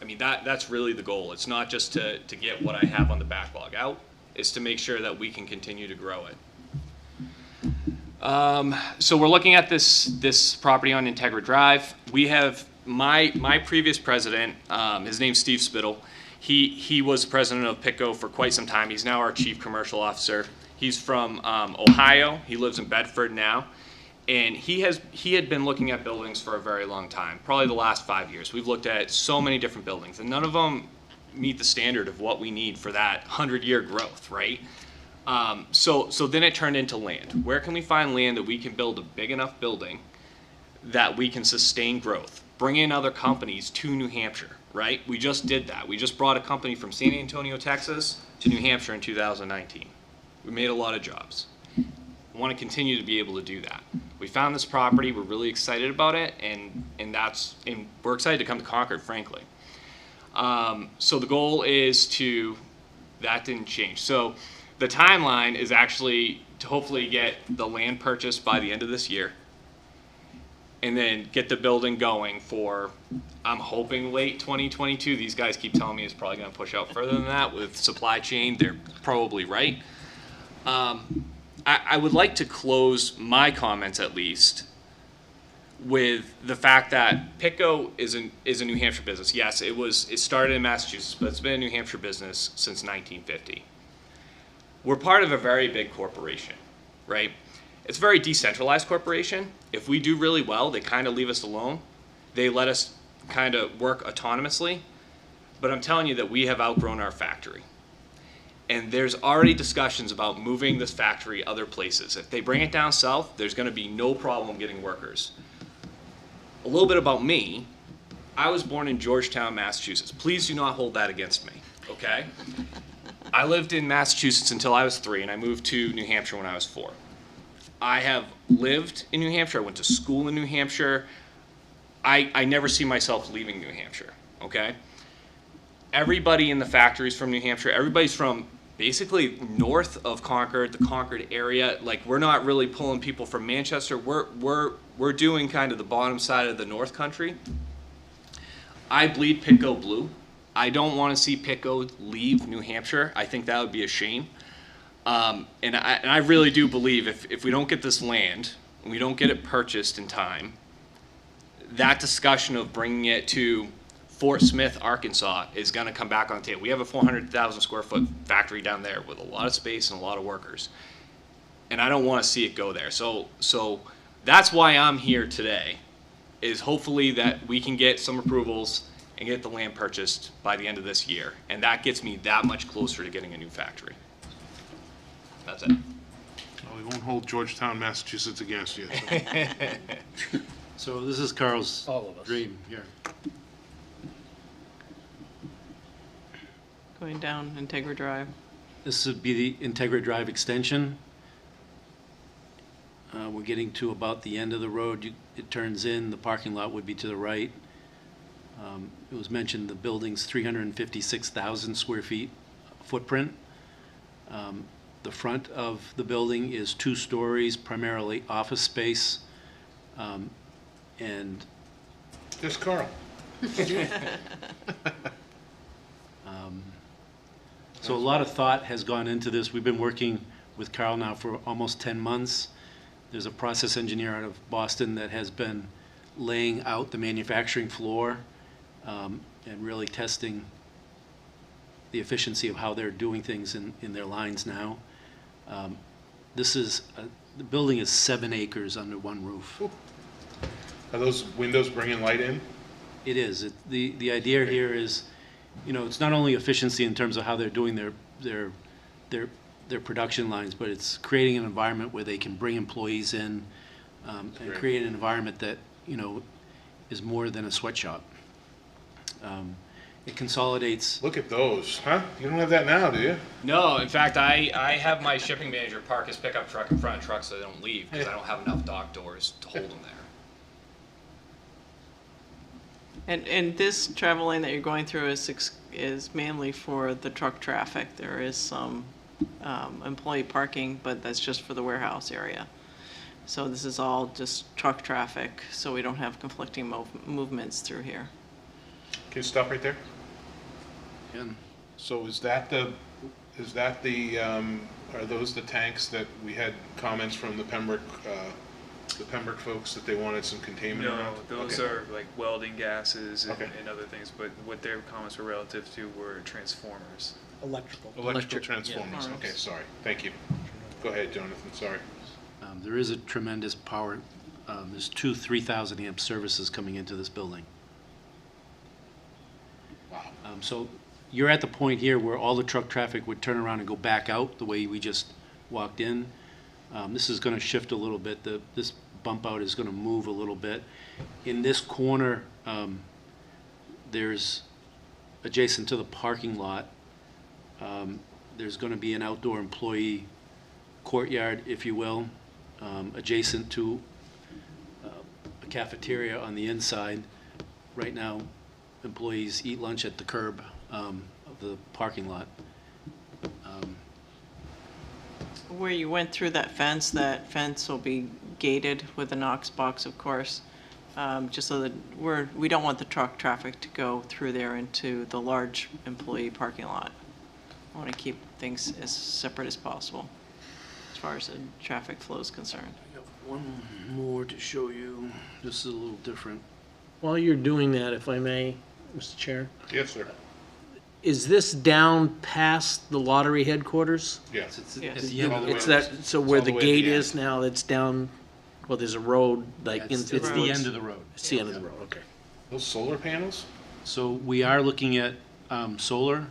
I mean, that's really the goal. It's not just to get what I have on the backlog out. It's to make sure that we can continue to grow it. So we're looking at this property on Integra Drive. We have my previous president, his name's Steve Spittle. He was president of Picco for quite some time. He's now our chief commercial officer. He's from Ohio. He lives in Bedford now. And he had been looking at buildings for a very long time, probably the last 5 years. We've looked at so many different buildings, and none of them meet the standard of what we need for that 100-year growth, right? So then it turned into land. Where can we find land that we can build a big enough building that we can sustain growth? bring in other companies to New Hampshire, right? We just did that. We just brought a company from San Antonio, Texas to New Hampshire in 2019. We made a lot of jobs. We want to continue to be able to do that. We found this property, we're really excited about it, and we're excited to come to Concord, frankly. So the goal is that didn't change. So the timeline is actually to hopefully get the land purchased by the end of this year, and then get the building going for, I'm hoping, late 2022. These guys keep telling me it's probably going to push out further than that with supply chain. They're probably right. I would like to close my comments, at least, with the fact that Pico is a New Hampshire business. Yes, it started in Massachusetts, but it's been a New Hampshire business since 1950. We're part of a very big corporation, right? It's a very decentralized corporation. If we do really well, they kind of leave us alone. They let us kind of work autonomously. But I'm telling you that we have outgrown our factory. And there's already discussions about moving this factory other places. If they bring it down south, there's going to be no problem getting workers. A little bit about me. I was born in Georgetown, Massachusetts. Please do not hold that against me, okay? I lived in Massachusetts until I was 3, and I moved to New Hampshire when I was 4. I have lived in New Hampshire. I went to school in New Hampshire. I never see myself leaving New Hampshire, okay? Everybody in the factory is from New Hampshire. Everybody's from basically north of Concord, the Concord area. Like, we're not really pulling people from Manchester. We're doing kind of the bottom side of the North Country. I bleed Pico blue. I don't want to see Pico leave New Hampshire. I think that would be a shame. And I really do believe if we don't get this land, and we don't get it purchased in time, that discussion of bringing it to Fort Smith, Arkansas is going to come back on the table. We have a 400,000 square foot factory down there with a lot of space and a lot of workers. And I don't want to see it go there. So that's why I'm here today, is hopefully that we can get some approvals and get the land purchased by the end of this year. And that gets me that much closer to getting a new factory. That's it. Well, we won't hold Georgetown, Massachusetts against you. So this is Carl's dream here. Going down Integra Drive. This would be the Integra Drive extension. We're getting to about the end of the road. It turns in, the parking lot would be to the right. It was mentioned the building's 356,000 square feet footprint. The front of the building is 2 stories, primarily office space. And There's Carl. So a lot of thought has gone into this. We've been working with Carl now for almost 10 months. There's a process engineer out of Boston that has been laying out the manufacturing floor and really testing the efficiency of how they're doing things in their lines now. The building is 7 acres under one roof. Are those windows bringing light in? It is. The idea here is, it's not only efficiency in terms of how they're doing their production lines, but it's creating an environment where they can bring employees in and create an environment that, is more than a sweatshop. It consolidates. Look at those, huh? You don't have that now, do you? No, in fact, I have my shipping manager park his pickup truck in front of trucks so they don't leave, because I don't have enough dock doors to hold them there. And this travel lane that you're going through is mainly for the truck traffic. There is some employee parking, but that's just for the warehouse area. So this is all just truck traffic, so we don't have conflicting movements through here. Can you stop right there? Yeah. So are those the tanks that we had comments from the Pembroke folks that they wanted some containment No, around? those Okay. are like welding gases and, Okay. and other things, but what their comments were relative to were transformers. Electrical transformers, yeah. okay, sorry, thank you. Go ahead, Jonathan, sorry. There is a tremendous power. There's 2 3,000 amp services coming into this building. Wow. So you're at the point here where all the truck traffic would turn around and go back out the way we just walked in. This is going to shift a little bit. This bump out is gonna move a little bit. In this corner, there's, adjacent to the parking lot, there's gonna be an outdoor employee courtyard, if you will, adjacent to a cafeteria on the inside. Right now, employees eat lunch at the curb of the parking lot. Where you went through that fence will be gated with a Knox box, of course, just so that we don't want the truck traffic to go through there into the large employee parking lot. I want to keep things as separate as possible as far as the traffic flow is concerned. I got one more to show you. This is a little different. While you're doing that, if I may, Mr. Chair, Yes, sir. is this down past the lottery headquarters? Yes. It's Yes. at the end of the It's road. that, so where all the the way at the gate end. is now, it's down, well, there's a road, like, It's into the end of the road. It's the end of the road, okay. Those solar panels? So we are looking at solar.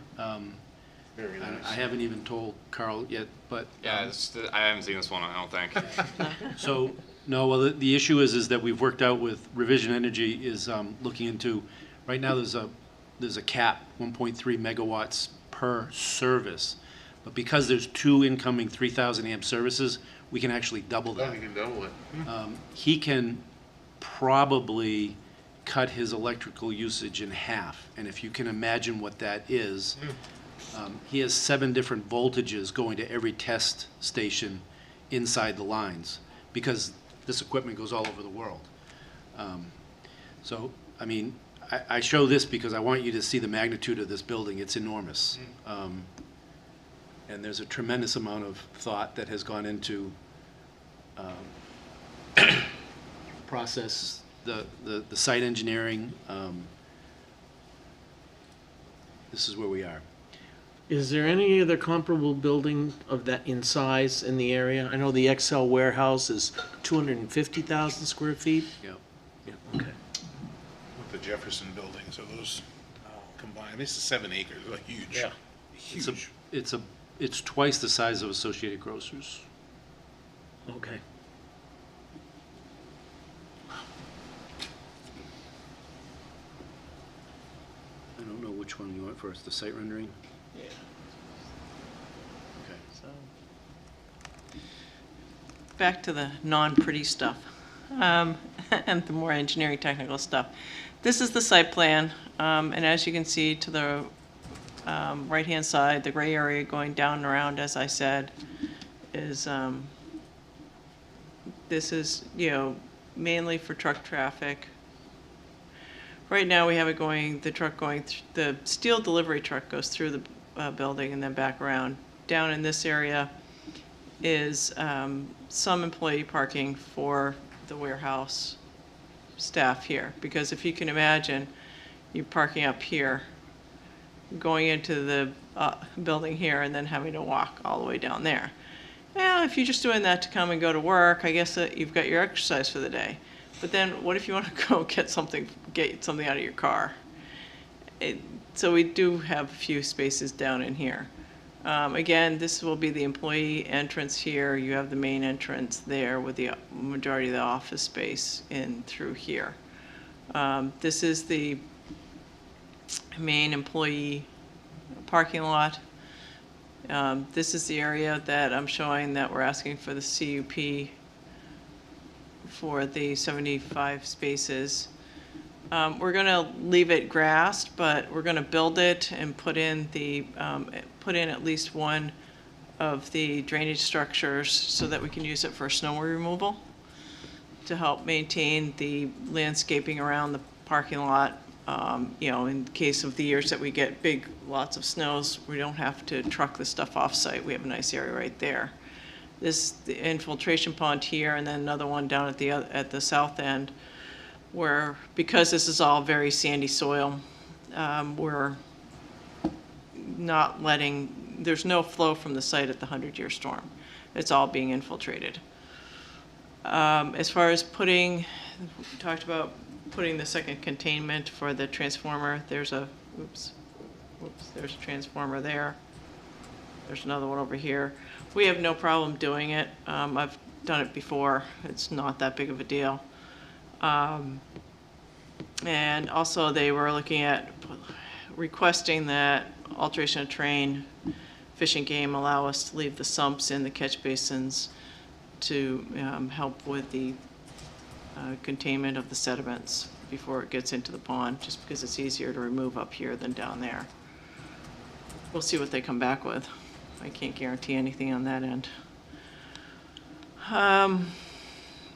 Very nice. I haven't even told Carl yet, but. Yeah, I haven't seen this one, I don't think. So, no, well, the issue is that we've worked out with Revision Energy is looking into, right now there's a cap, 1.3 megawatts per service. But because there's 2 incoming 3,000 amp services, we can actually double Oh, that. you can double it. He can probably cut his electrical usage in half. And if you can imagine what that is, he has 7 different voltages going to every test station inside the lines, because this equipment goes all over the world. So, I mean, I show this because I want you to see the magnitude of this building. It's enormous. And there's a tremendous amount of thought that has gone into process, the site engineering. This is where we are. Is there any other comparable building of that in size in the area? I know the Excel warehouse is 250,000 square feet. Yeah. Yeah, okay. With the Jefferson buildings, are those combined? This is 7 acres, like huge. Yeah. Huge. It's twice the size of Associated Grocers. Okay. I don't know which one you want first, the site rendering? Yeah. Okay. So, back to the non-pretty stuff, and the more engineering technical stuff. This is the site plan, and as you can see to the right-hand side, the gray area going down and around, as I said, is, this is, mainly for truck traffic. Right now, we have it going, the truck going, the steel delivery truck goes through the building and then back around. Down in this area is some employee parking for the warehouse staff here. Because if you can imagine, you're parking up here, going into the building here, and then having to walk all the way down there. Well, if you're just doing that to come and go to work, I guess that you've got your exercise for the day. But then what if you want to go get something out of your car? So we do have a few spaces down in here. Again, this will be the employee entrance here. You have the main entrance there with the majority of the office space in through here. This is the main employee parking lot. This is the area that I'm showing that we're asking for the CUP for the 75 spaces. We're going to leave it grassed, but we're going to build it and put in at least one of the drainage structures so that we can use it for snow removal to help maintain the landscaping around the parking lot. In case of the years that we get lots of snows, we don't have to truck the stuff off-site. We have a nice area right there. The infiltration pond here, and then another one down at the south end, where, because this is all very sandy soil, we're not letting, there's no flow from the site at the 100-year storm. It's all being infiltrated. As far as we talked about putting the second containment for the transformer. There's a transformer there. There's another one over here. We have no problem doing it. I've done it before. It's not that big of a deal. And also they were looking at requesting that alteration of terrain, fishing game allow us to leave the sumps in the catch basins to help with the containment of the sediments before it gets into the pond, just because it's easier to remove up here than down there. We'll see what they come back with. I can't guarantee anything on that end.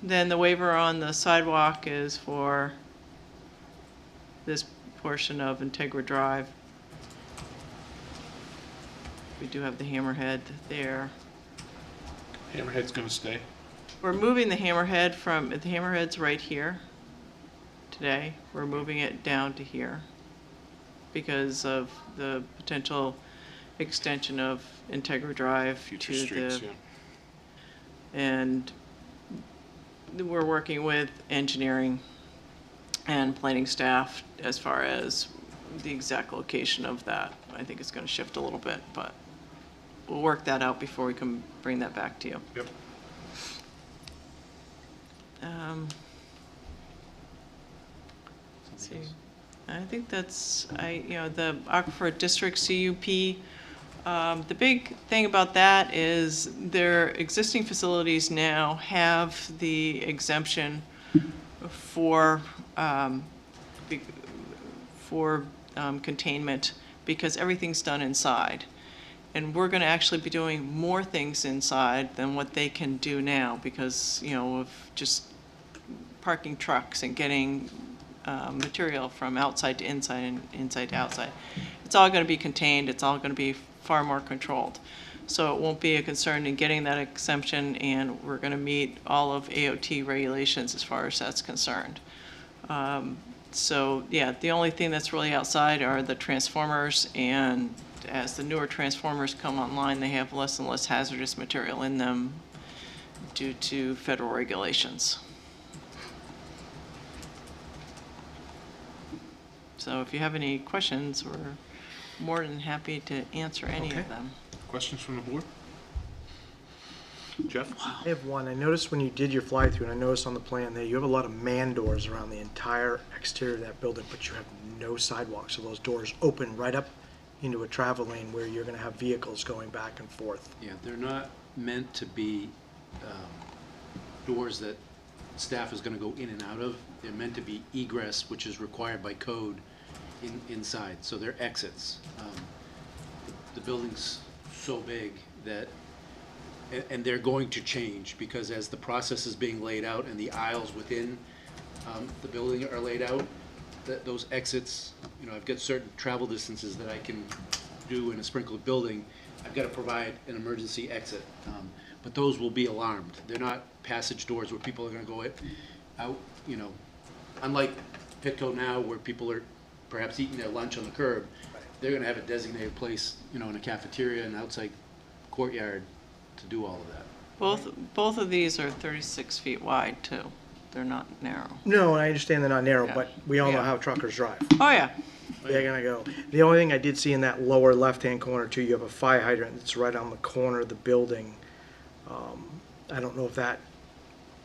Then the waiver on the sidewalk is for this portion of Integra Drive. We do have the hammerhead there. Hammerhead's gonna stay. We're moving the hammerhead from, the hammerhead's right here today. We're moving it down to here because of the potential extension of Integra Drive Future to streets, the, yeah. and we're working with engineering and planning staff as far as the exact location of that. I think it's going to shift a little bit, but we'll work that out before we can bring that back to you. Yep. Let's see. I think that's, the Aquifer District CUP, the big thing about that is their existing facilities now have the exemption for containment because everything's done inside. And we're going to actually be doing more things inside than what they can do now because, of just parking trucks and getting material from outside to inside and inside to outside. It's all going to be contained. It's all going to be far more controlled. So it won't be a concern in getting that exemption, and we're going to meet all of AOT regulations as far as that's concerned. So yeah, the only thing that's really outside are the transformers, and as the newer transformers come online, they have less and less hazardous material in them due to federal regulations. So if you have any questions, we're more than happy to answer any of them. Questions from the board? Jeff? I have one. I noticed when you did your fly-through, and I noticed on the plan there, you have a lot of man doors around the entire exterior of that building, but you have no sidewalks. So those doors open right up into a travel lane where you're going to have vehicles going back and forth. Yeah, they're not meant to be doors that staff is going to go in and out of. They're meant to be egress, which is required by code inside. So they're exits. The building's so big that, and they're going to change because as the process is being laid out and the aisles within the building are laid out, those exits, I've got certain travel distances that I can do in a sprinkled building. I've got to provide an emergency exit, but those will be alarmed. They're not passage doors where people are going to go out, unlike Pitco now where people are perhaps eating their lunch on the curb. They're going to have a designated place, in a cafeteria and outside courtyard to do all of that. Both of these are 36 feet wide too. They're not narrow. No, I understand they're not narrow, Yeah. but we all know Yeah. how truckers drive. Oh, yeah. They're gonna go. The only thing I did see in that lower left-hand corner too, you have a fire hydrant that's right on the corner of the building. I don't know if that,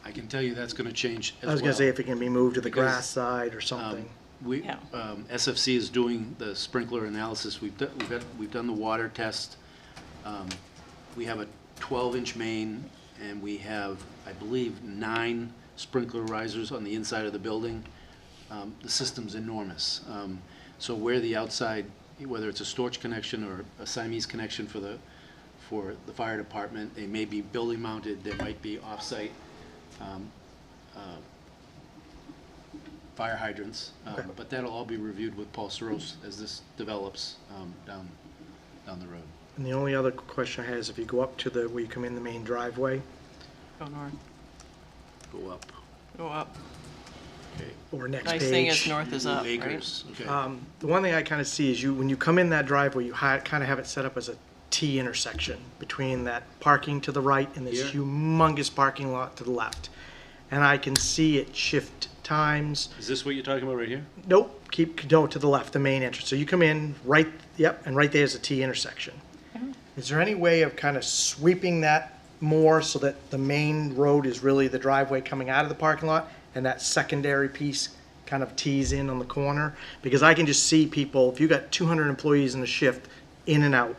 I can tell you that's going to change as well. I was gonna say if it can be moved to the Because, grass side or something. Yeah. SFC is doing the sprinkler analysis. We've done the water test. We have a 12-inch main, and we have, I believe, 9 sprinkler risers on the inside of the building. The system's enormous. So where the outside, whether it's a Storch connection or a Siamese connection for the fire department, they may be building mounted, there might be off-site fire hydrants, but that'll all be reviewed with Paul Soros as this develops down the road. And the only other question I had is if you go up to where you come in the main driveway, Go north. Go up. Go up. Okay. or next Nice page. thing is north is up, right? Acres. Okay. The one thing I kind of see is when you come in that driveway, you kind of have it set up as a T intersection between that parking to the right and this Here? humongous parking lot to the left. And I can see it shift times. Is this what you're talking about right here? Nope, go to the left, the main entrance. So you come in right, yep, and right there's a T intersection. Mm-hmm. Is there any way of kind of sweeping that more so that the main road is really the driveway coming out of the parking lot and that secondary piece kind of tees in on the corner? Because I can just see people, if you got 200 employees in a shift, in and out,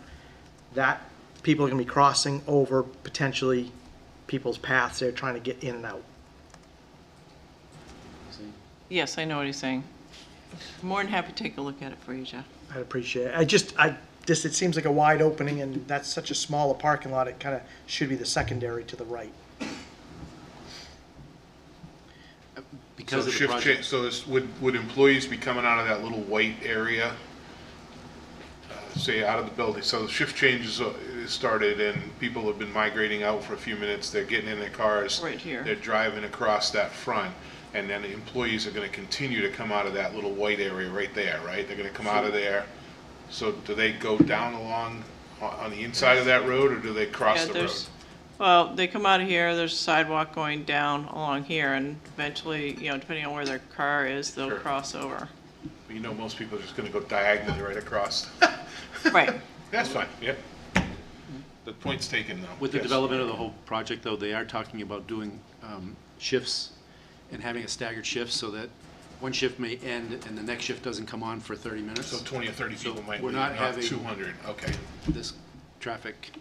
that people are gonna be crossing over potentially people's paths they're trying to get in and out. Yes, I know what he's saying. More than happy to take a look at it for you, Jeff. I'd appreciate it. It seems like a wide opening, and that's such a small parking lot, it kind of should be the secondary to the right. Because So of the shift project. change, so would employees be coming out of that little white area? Say out of the building, so the shift changes started and people have been migrating out for a few minutes, they're getting in their cars. Right here. They're driving across that front, and then the employees are gonna continue to come out of that little white area right there, right? They're gonna come out of there. So do they go down along, on the inside of that road, or do they cross Yeah, the road? Well, they come out of here, there's a sidewalk going down along here, and eventually, depending on where their car is, they'll Sure. cross over. You know, most people are just gonna go diagonally right across. Right. That's fine, yep. The point's taken though. With the Yes. development of the whole project, though, they are talking about doing shifts and having a staggered shift so that one shift may end and the next shift doesn't come on for 30 minutes. So 20 or 30 people might we're leave, not not having 200, okay. this traffic.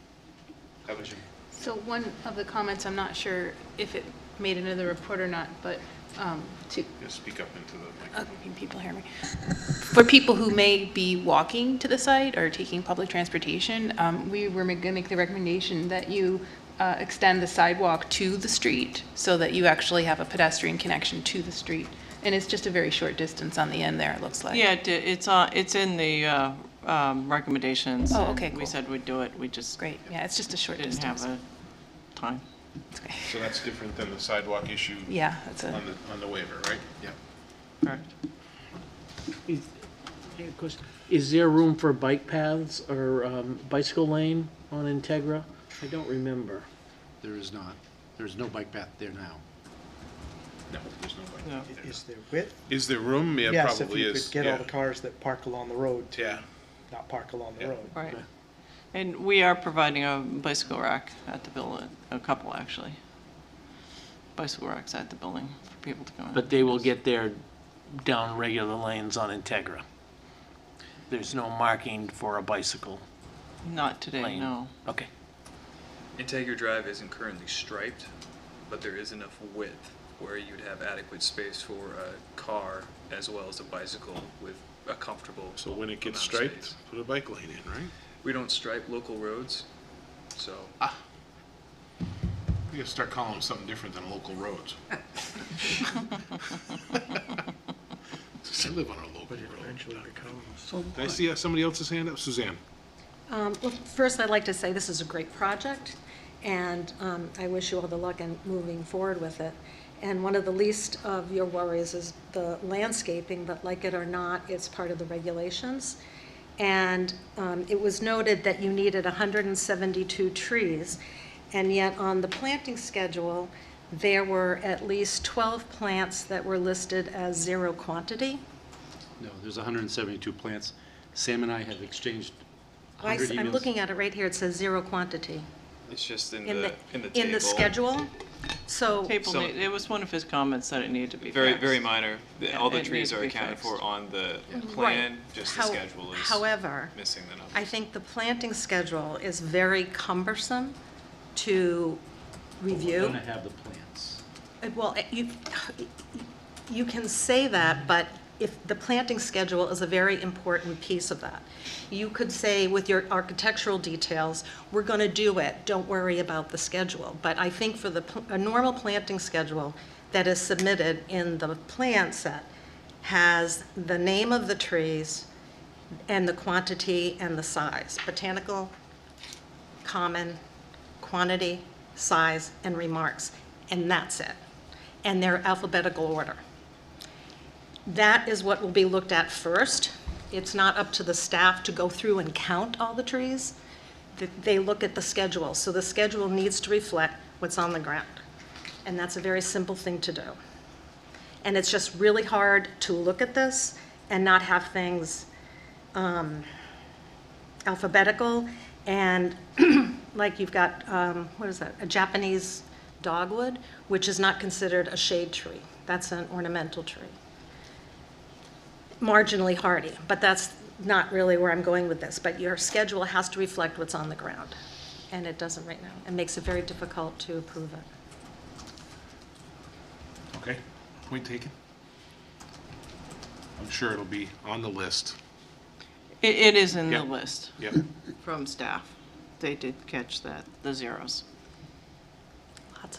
So one of the comments, I'm not sure if it made it into the report or not, but to, Just speak up into the okay, can people hear me? For people who may be walking to the site or taking public transportation, we were going to make the recommendation that you extend the sidewalk to the street so that you actually have a pedestrian connection to the street. And it's just a very short distance on the end there, it looks like. Yeah, it's in the recommendations. Oh, and okay, We cool. said we'd do it, we just Great, yeah, it's just a short didn't distance. have a time. So that's different than the sidewalk issue? Yeah, that's a- On the waiver, right? Yeah. Correct. Is there room for bike paths or bicycle lane on Integra? I don't remember. There is not. There's no bike path there now. No, there's no bike. No. Is there width? Is there room? Yeah, Yes, probably if is. you could get all yeah. the cars that park along the road to Yeah. not park along the Yeah. road. Right. And we are providing a bicycle rack at the building, a couple actually. Bicycle racks at the building for people to go in. But they will get there down regular lanes on Integra. There's no marking for a bicycle. Not today, lane. no. Okay. Integra Drive isn't currently striped, but there is enough width where you'd have adequate space for a car as well as a bicycle with a comfortable. So when it gets amount of striped, space. put a bike lane in, right? We don't stripe local roads, so. You gotta start calling them something different than local roads. I live on a local road. Did I see somebody else's hand up? Suzanne? Well, first, I'd like to say this is a great project, and I wish you all the luck in moving forward with it. And one of the least of your worries is the landscaping, but like it or not, it's part of the regulations. And it was noted that you needed 172 trees, and yet on the planting schedule, there were at least 12 plants that were listed as zero quantity. No, there's 172 plants. Sam and I have exchanged 100 emails. I'm looking at it right here, it says zero quantity. It's just in In the table. In the schedule, so. Table, it was one of his comments that it needed to be Very, fixed. very minor. All the It trees needs to are be accounted fixed. for on the Right. plan, just the How- schedule is However, missing the numbers. I think the planting schedule is very cumbersome to review. We're gonna have the plants. Well, you can say that, but if the planting schedule is a very important piece of that. You could say with your architectural details, we're going to do it, don't worry about the schedule. But I think for a normal planting schedule that is submitted in the plan set has the name of the trees and the quantity and the size. Botanical, common, quantity, size, and remarks, and that's it. And they're alphabetical order. That is what will be looked at first. It's not up to the staff to go through and count all the trees. They look at the schedule. So the schedule needs to reflect what's on the ground. And that's a very simple thing to do. And it's just really hard to look at this and not have things alphabetical And like you've got, what is that, a Japanese dogwood, which is not considered a shade tree. That's an ornamental tree. Marginally hardy, but that's not really where I'm going with this. But your schedule has to reflect what's on the ground, and it doesn't right now. It makes it very difficult to approve it. Okay, point taken. I'm sure it'll be on the list. It is in the Yep. list Yep. from staff. They did catch that, the zeros.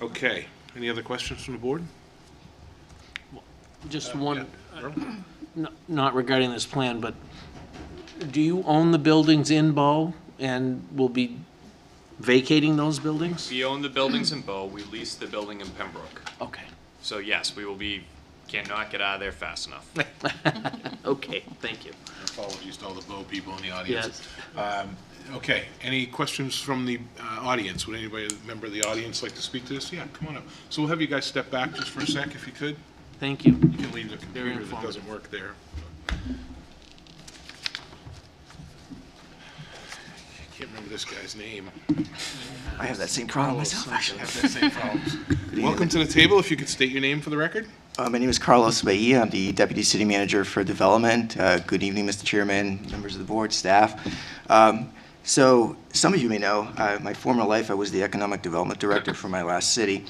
Okay, any other questions from the board? Just one, Yeah. Earl? not regarding this plan, but do you own the buildings in Bow and will be vacating those buildings? We own the buildings in Bow, we lease the building in Pembroke. Okay. So yes, we will be, cannot get out of there fast enough. Okay, thank you. Apologies to all the Bow people in the audience. Okay, any questions from the audience? Would anybody, member of the audience, like to speak to this? Yeah, come on up. So we'll have you guys step back just for a sec, if you could. Thank you. You can leave the computer that informative. doesn't work there. Can't remember this guy's name. I have that same problem myself, actually. Have that same problem. Welcome to the table. If you could state your name for the record. My name is Carlos Bahia. I'm the Deputy City Manager for Development. Good evening, Mr. Chairman, members of the board, staff. So some of you may know, my former life, I was the Economic Development Director for my last city.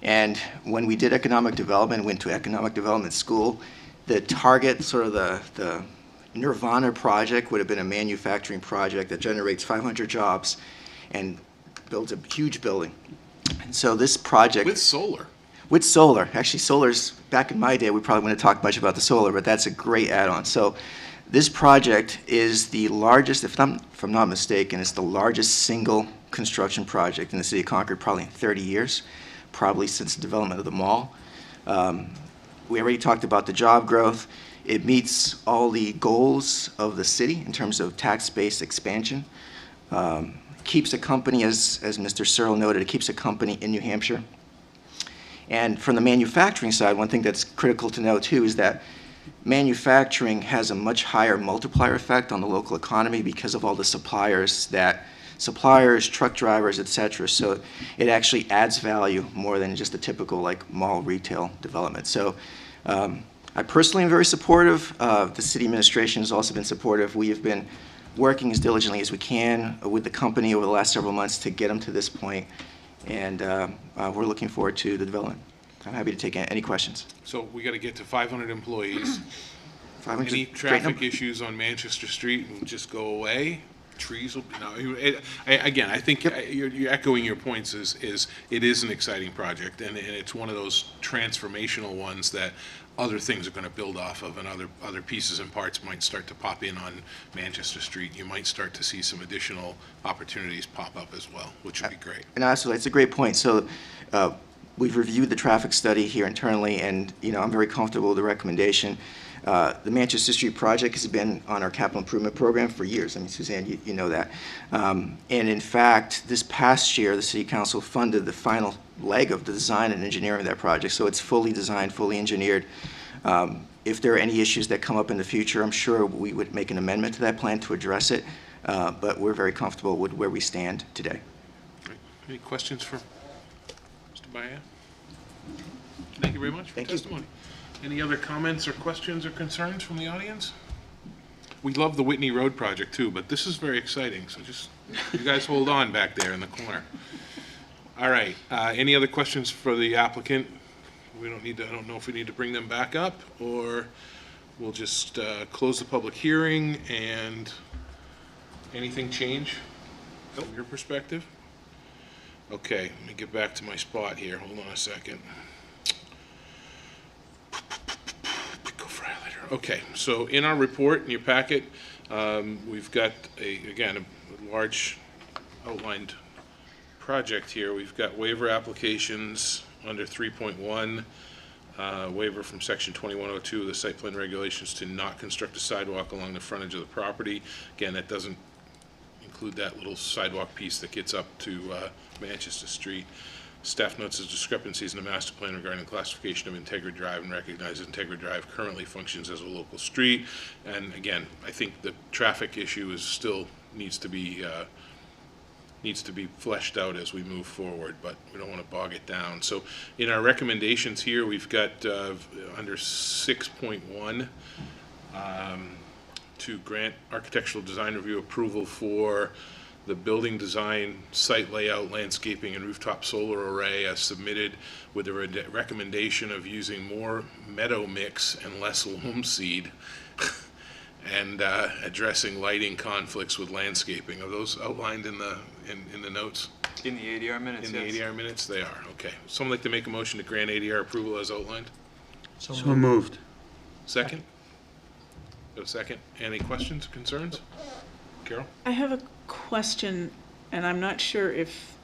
And when we did economic development, went to economic development school, the target, sort of the Nirvana project would have been a manufacturing project that generates 500 jobs and builds a huge building. And so this project... With solar. With solar. Actually, solar's, back in my day, we probably wouldn't talk much about the solar, but that's a great add-on. So this project is the largest, if I'm not mistaken, it's the largest single construction project in the city of Concord, probably in 30 years, probably since the development of the mall. We already talked about the job growth. It meets all the goals of the city in terms of tax-based expansion. Keeps a company, as Mr. Searle noted, it keeps a company in New Hampshire. And from the manufacturing side, one thing that's critical to know too is that manufacturing has a much higher multiplier effect on the local economy because of all the suppliers, truck drivers, et cetera. So it actually adds value more than just a typical like mall retail development. So I personally am very supportive. The city administration has also been supportive. We have been working as diligently as we can with the company over the last several months to get them to this point. And we're looking forward to the development. I'm happy to take any questions. So we got to get to 500 employees. 500, Any great traffic number. issues on Manchester Street will just go away? Trees will, no, again, I think you're echoing your points is it is an exciting project, and it's one of those transformational ones that other things are going to build off of, and other pieces and parts might start to pop in on Manchester Street. You might start to see some additional opportunities pop up as well, which would be great. And absolutely, it's a great point. So we've reviewed the traffic study here internally, and I'm very comfortable with the recommendation. The Manchester Street project has been on our capital improvement program for years. I mean, Suzanne, you know that. And in fact, this past year, the City Council funded the final leg of the design and engineering of that project. So it's fully designed, fully engineered. If there are any issues that come up in the future, I'm sure we would make an amendment to that plan to address it. But we're very comfortable with where we stand today. Great. Any questions for Mr. Bahia? Thank you very much for your testimony. Any other comments or questions or concerns from the audience? We love the Whitney Road project too, but this is very exciting, so just, you guys hold on back there in the corner. All right, any other questions for the applicant? We don't need to, I don't know if we need to bring them back up, or we'll just close the public hearing. And anything change from your perspective? Okay, let me get back to my spot here. Hold on a second. Piccofrylater. Okay, so in our report, in your packet, we've got again, a large outlined project here. We've got waiver applications under 3.1, waiver from section 2102 of the site plan regulations to not construct a sidewalk along the frontage of the property. Again, that doesn't include that little sidewalk piece that gets up to Manchester Street. Staff notes the discrepancies in the master plan regarding classification of Integra Drive and recognizes Integra Drive currently functions as a local street. And again, I think the traffic issue is still needs to be needs to be fleshed out as we move forward, but we don't want to bog it down. So in our recommendations here, we've got under 6.1 to grant architectural design review approval for the building design, site layout, landscaping, and rooftop solar array as submitted with a recommendation of using more meadow mix and less loam seed and addressing lighting conflicts with landscaping. Are those outlined in the notes? In the ADR minutes, In the yes. ADR minutes, they are, okay. Someone like to make a motion to grant ADR approval as outlined? So moved. Second? Got a second? Any questions, concerns? Carol? I have a question, and I'm not sure if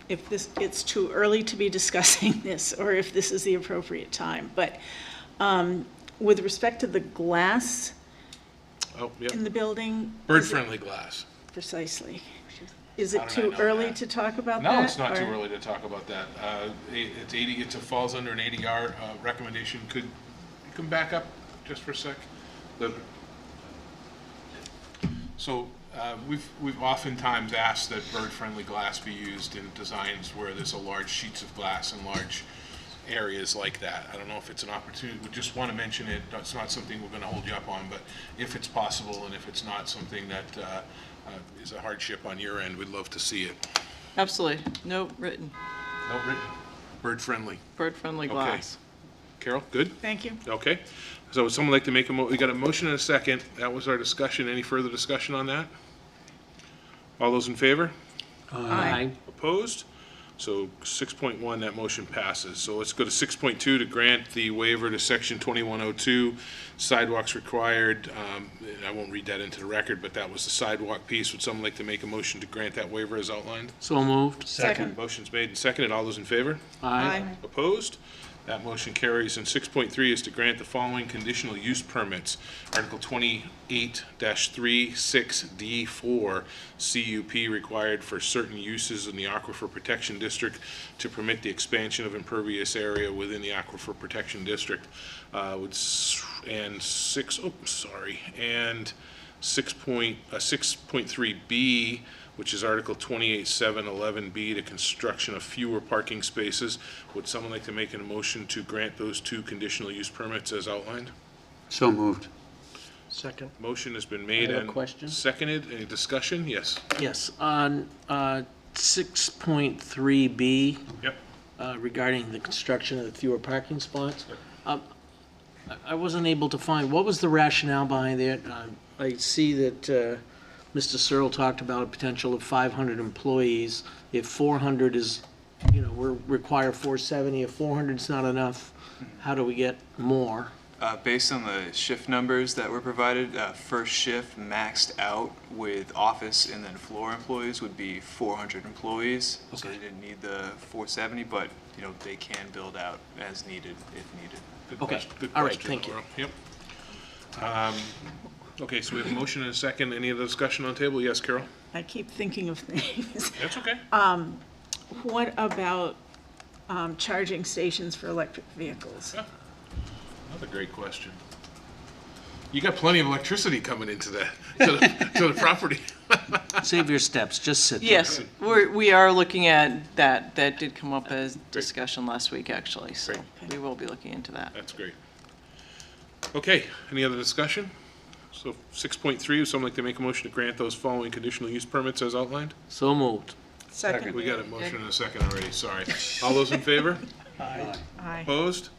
it's too early to be discussing this, or if this is the appropriate time, but with respect to the glass Oh, yep. in the building. Bird-friendly glass. Precisely. Is How it did I too know early that? to talk about that? No, it's not too or- early to talk about that. It falls under an ADR recommendation. Could you come back up just for a sec? So we've oftentimes asked that bird-friendly glass be used in designs where there's a large sheets of glass and large areas like that. I don't know if it's an opportunity. We just want to mention it. It's not something we're going to hold you up on, but if it's possible and if it's not something that is a hardship on your end, we'd love to see it. Absolutely. No written. No written. Bird-friendly. Bird-friendly glass. Carol, good? Thank you. Okay. So would someone like to make we got a motion and a second. That was our discussion. Any further discussion on that? All those in favor? Aye. Opposed? So 6.1, that motion passes. So let's go to 6.2 to grant the waiver to section 2102, sidewalks required. And I won't read that into the record, but that was the sidewalk piece. Would someone like to make a motion to grant that waiver as outlined? So moved. Second. Motion's made and seconded. All those in favor? Aye. Opposed? That motion carries. And 6.3 is to grant the following conditional use permits. Article 28-36D4, CUP required for certain uses in the Aquifer Protection District to permit the expansion of impervious area within the Aquifer Protection District. And 6.3B, which is Article 28-711B, to construction of fewer parking spaces. Would someone like to make a motion to grant those two conditional use permits as outlined? So moved. Second. Motion has been made I have a and question. seconded. Any discussion? Yes. Yes, on 6.3B, Yep. regarding the construction of the fewer parking spots, I wasn't able to find, what was the rationale behind that? I see that Mr. Searle talked about a potential of 500 employees. If 400 is, we require 470, if 400 is not enough, how do we get more? Based on the shift numbers that were provided, first shift maxed out with office and then floor employees would be 400 employees. So Okay. they didn't need the 470, but, they can build out as needed if needed. Good Okay. question. Good All right, question, thank you. Laura. Yep. Okay, so we have a motion and a second. Any other discussion on the table? Yes, Carol? I keep thinking of things. That's okay. What about charging stations for electric vehicles? Another great question. You got plenty of electricity coming into to the property. Save your steps, just sit there. Yes, we are looking at that. That did come up as discussion last week, actually, so we will be looking into that. That's great. Okay, any other discussion? So 6.3, would someone like to make a motion to grant those following conditional use permits as outlined? So moved. Second. We got a motion and a second already, sorry. All those in favor? Aye. Opposed?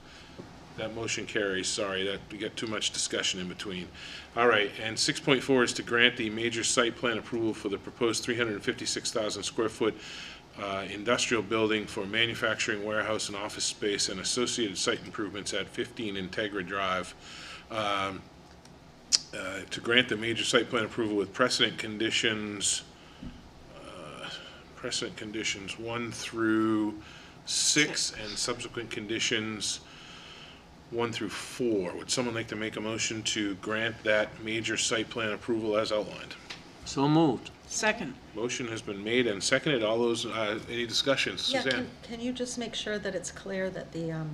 That motion carries, sorry, that we got too much discussion in between. All right, and 6.4 is to grant the major site plan approval for the proposed 356,000 square foot industrial building for manufacturing, warehouse, and office space and associated site improvements at 15 Integra Drive. To grant the major site plan approval with precedent conditions 1 through 6 and subsequent conditions 1 through 4. Would someone like to make a motion to grant that major site plan approval as outlined? So moved. Second. Motion has been made and seconded. All those, any discussions? Yeah, Suzanne? can you just make sure that it's clear that the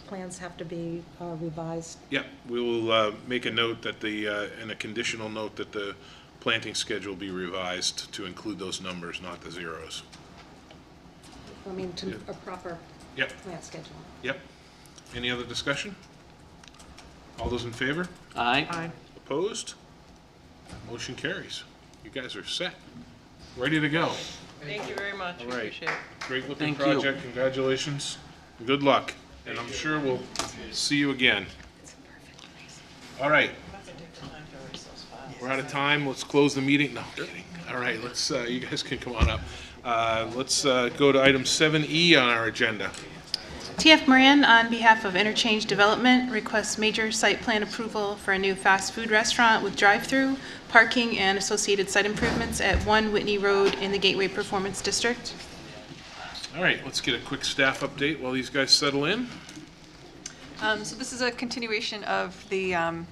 plans have to be revised? Yeah, we will make a note that and a conditional note that the planting schedule be revised to include those numbers, not the zeros. I mean, to a proper Yep. plant schedule. Yep. Any other discussion? All those in favor? Aye. Opposed? Motion carries. You guys are set. Ready to go. Thank you very much. All right. Appreciate it. Great looking Thank you. project. Congratulations. Good luck. And I'm sure we'll see you again. All right. We're out of time. Let's close the meeting. No, I'm kidding. All right, let's, you guys can come on up. Let's go to item 7E on our agenda. TF Moran, on behalf of Interchange Development, requests major site plan approval for a new fast food restaurant with drive-through, parking, and associated site improvements at 1 Whitney Road in the Gateway Performance District. All right, let's get a quick staff update while these guys settle in. So this is a continuation of the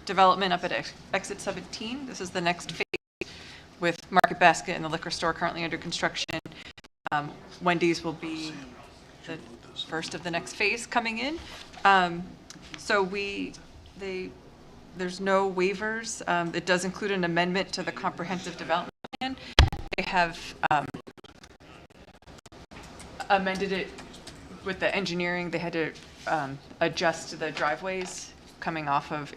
development up at Exit 17. This is the next phase with Market Basket and the liquor store currently under construction. Wendy's will be the first of the next phase coming in. So there's no waivers. It does include an amendment to the comprehensive development plan. They have amended it with the engineering. They had to adjust the driveways coming off of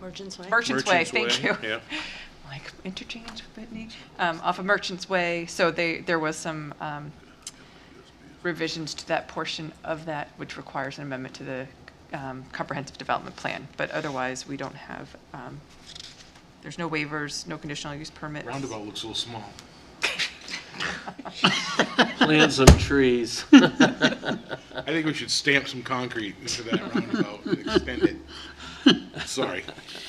Merchants Way? Merchants Way, thank you. Yeah. Like interchange, Whitney, off of Merchants Way. So there was some revisions to that portion of that, which requires an amendment to the comprehensive development plan. But otherwise, we don't have, there's no waivers, no conditional use permits. Roundabout looks a little small. Plant some trees. I think we should stamp some concrete into that roundabout and extend it. Sorry.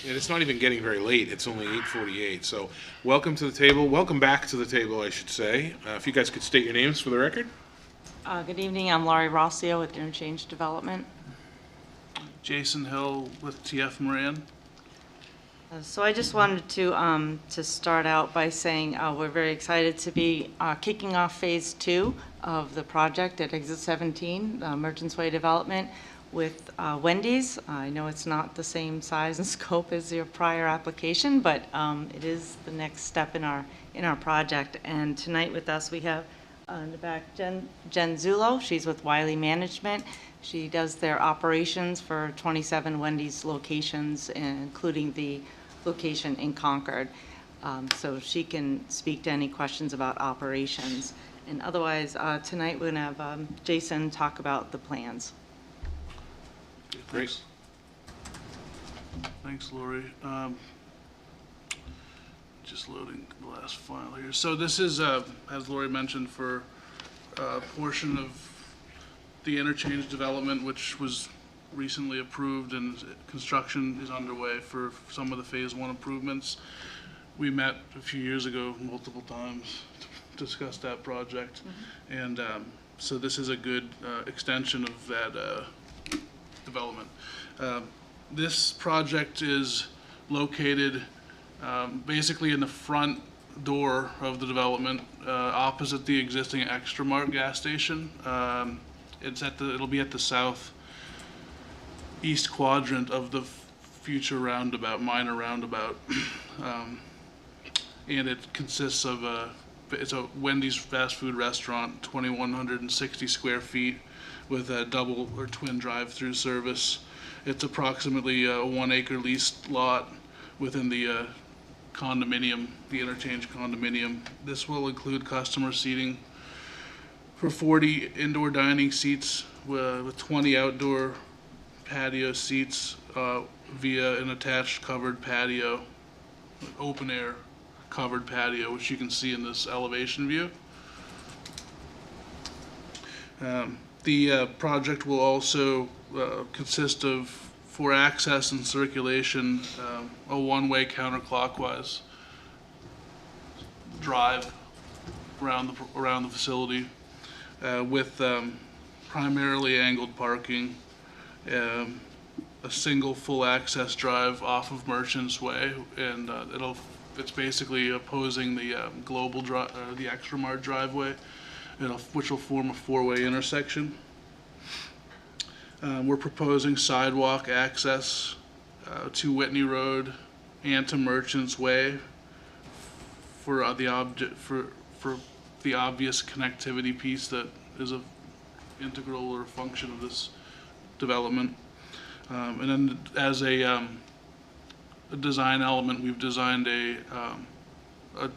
And it's not even getting very late. It's only 8:48. So welcome to the table. Welcome back to the table, I should say. If you guys could state your names for the record. Good evening, I'm Laurie Rossio with Interchange Development. Jason Hill with TF Moran. So I just wanted to start out by saying we're very excited to be kicking off phase 2 of the project at Exit 17, Merchants Way development with Wendy's. I know it's not the same size and scope as your prior application, but it is the next step in our project. And tonight with us we have in the back Jen Zullo. She's with Wiley Management. She does their operations for 27 Wendy's locations, including the location in Concord. So she can speak to any questions about operations. And otherwise, tonight we're going to have Jason talk about the plans. Great. Thanks, Lori. Just loading the last file here. So this is, as Lori mentioned, for a portion of the interchange development, which was recently approved, and construction is underway for some of the phase 1 improvements. We met a few years ago multiple times to discuss that project. And so this is a good extension of that development. This project is located basically in the front door of the development, opposite the existing Extra Mart gas station. It'll be at the southeast quadrant of the future roundabout, minor roundabout. And it consists of it's a Wendy's fast food restaurant, 2,160 square feet with a double or twin drive-through service. It's approximately a 1 acre leased lot within the condominium, the interchange condominium. This will include customer seating for 40 indoor dining seats with 20 outdoor patio seats via an attached covered patio, open air covered patio, which you can see in this elevation view. The project will also consist of, for access and circulation, a one-way counterclockwise drive around the facility with primarily angled parking, a single full access drive off of Merchants Way, and it's basically opposing the the Extra Mart driveway, which will form a four-way intersection. We're proposing sidewalk access to Whitney Road and to Merchants Way for the the obvious connectivity piece that is a integral or function of this development. And then as a design element, we've designed a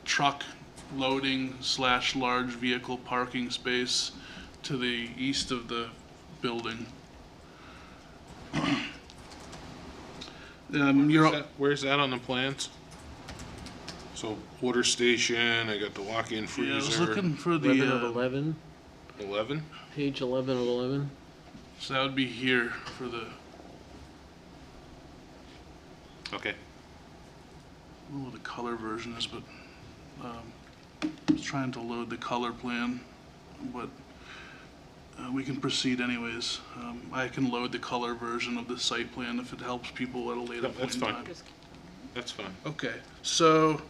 truck loading / large vehicle parking space to the east of the building. Where's that on the plans? So water station, I got the walk-in freezer. Yeah, I was looking for the 11 of 11, 11? page 11 of 11. So that would be here for the. Okay. I don't know what the color version is, but I was trying to load the color plan, but we can proceed anyways. I can load the color version of the site plan if it helps people at a later point in time. That's fine. Okay, so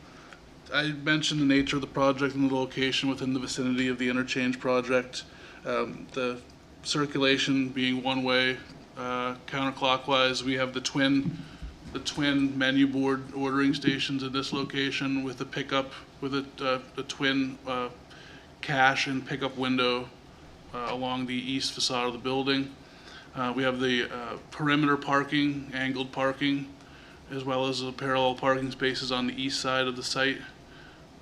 I mentioned the nature of the project and the location within the vicinity of the interchange project. The circulation being one way, counterclockwise. We have the twin menu board ordering stations at this location with a pickup, with a twin cash and pickup window along the east facade of the building. We have the perimeter parking, angled parking, as well as the parallel parking spaces on the east side of the site.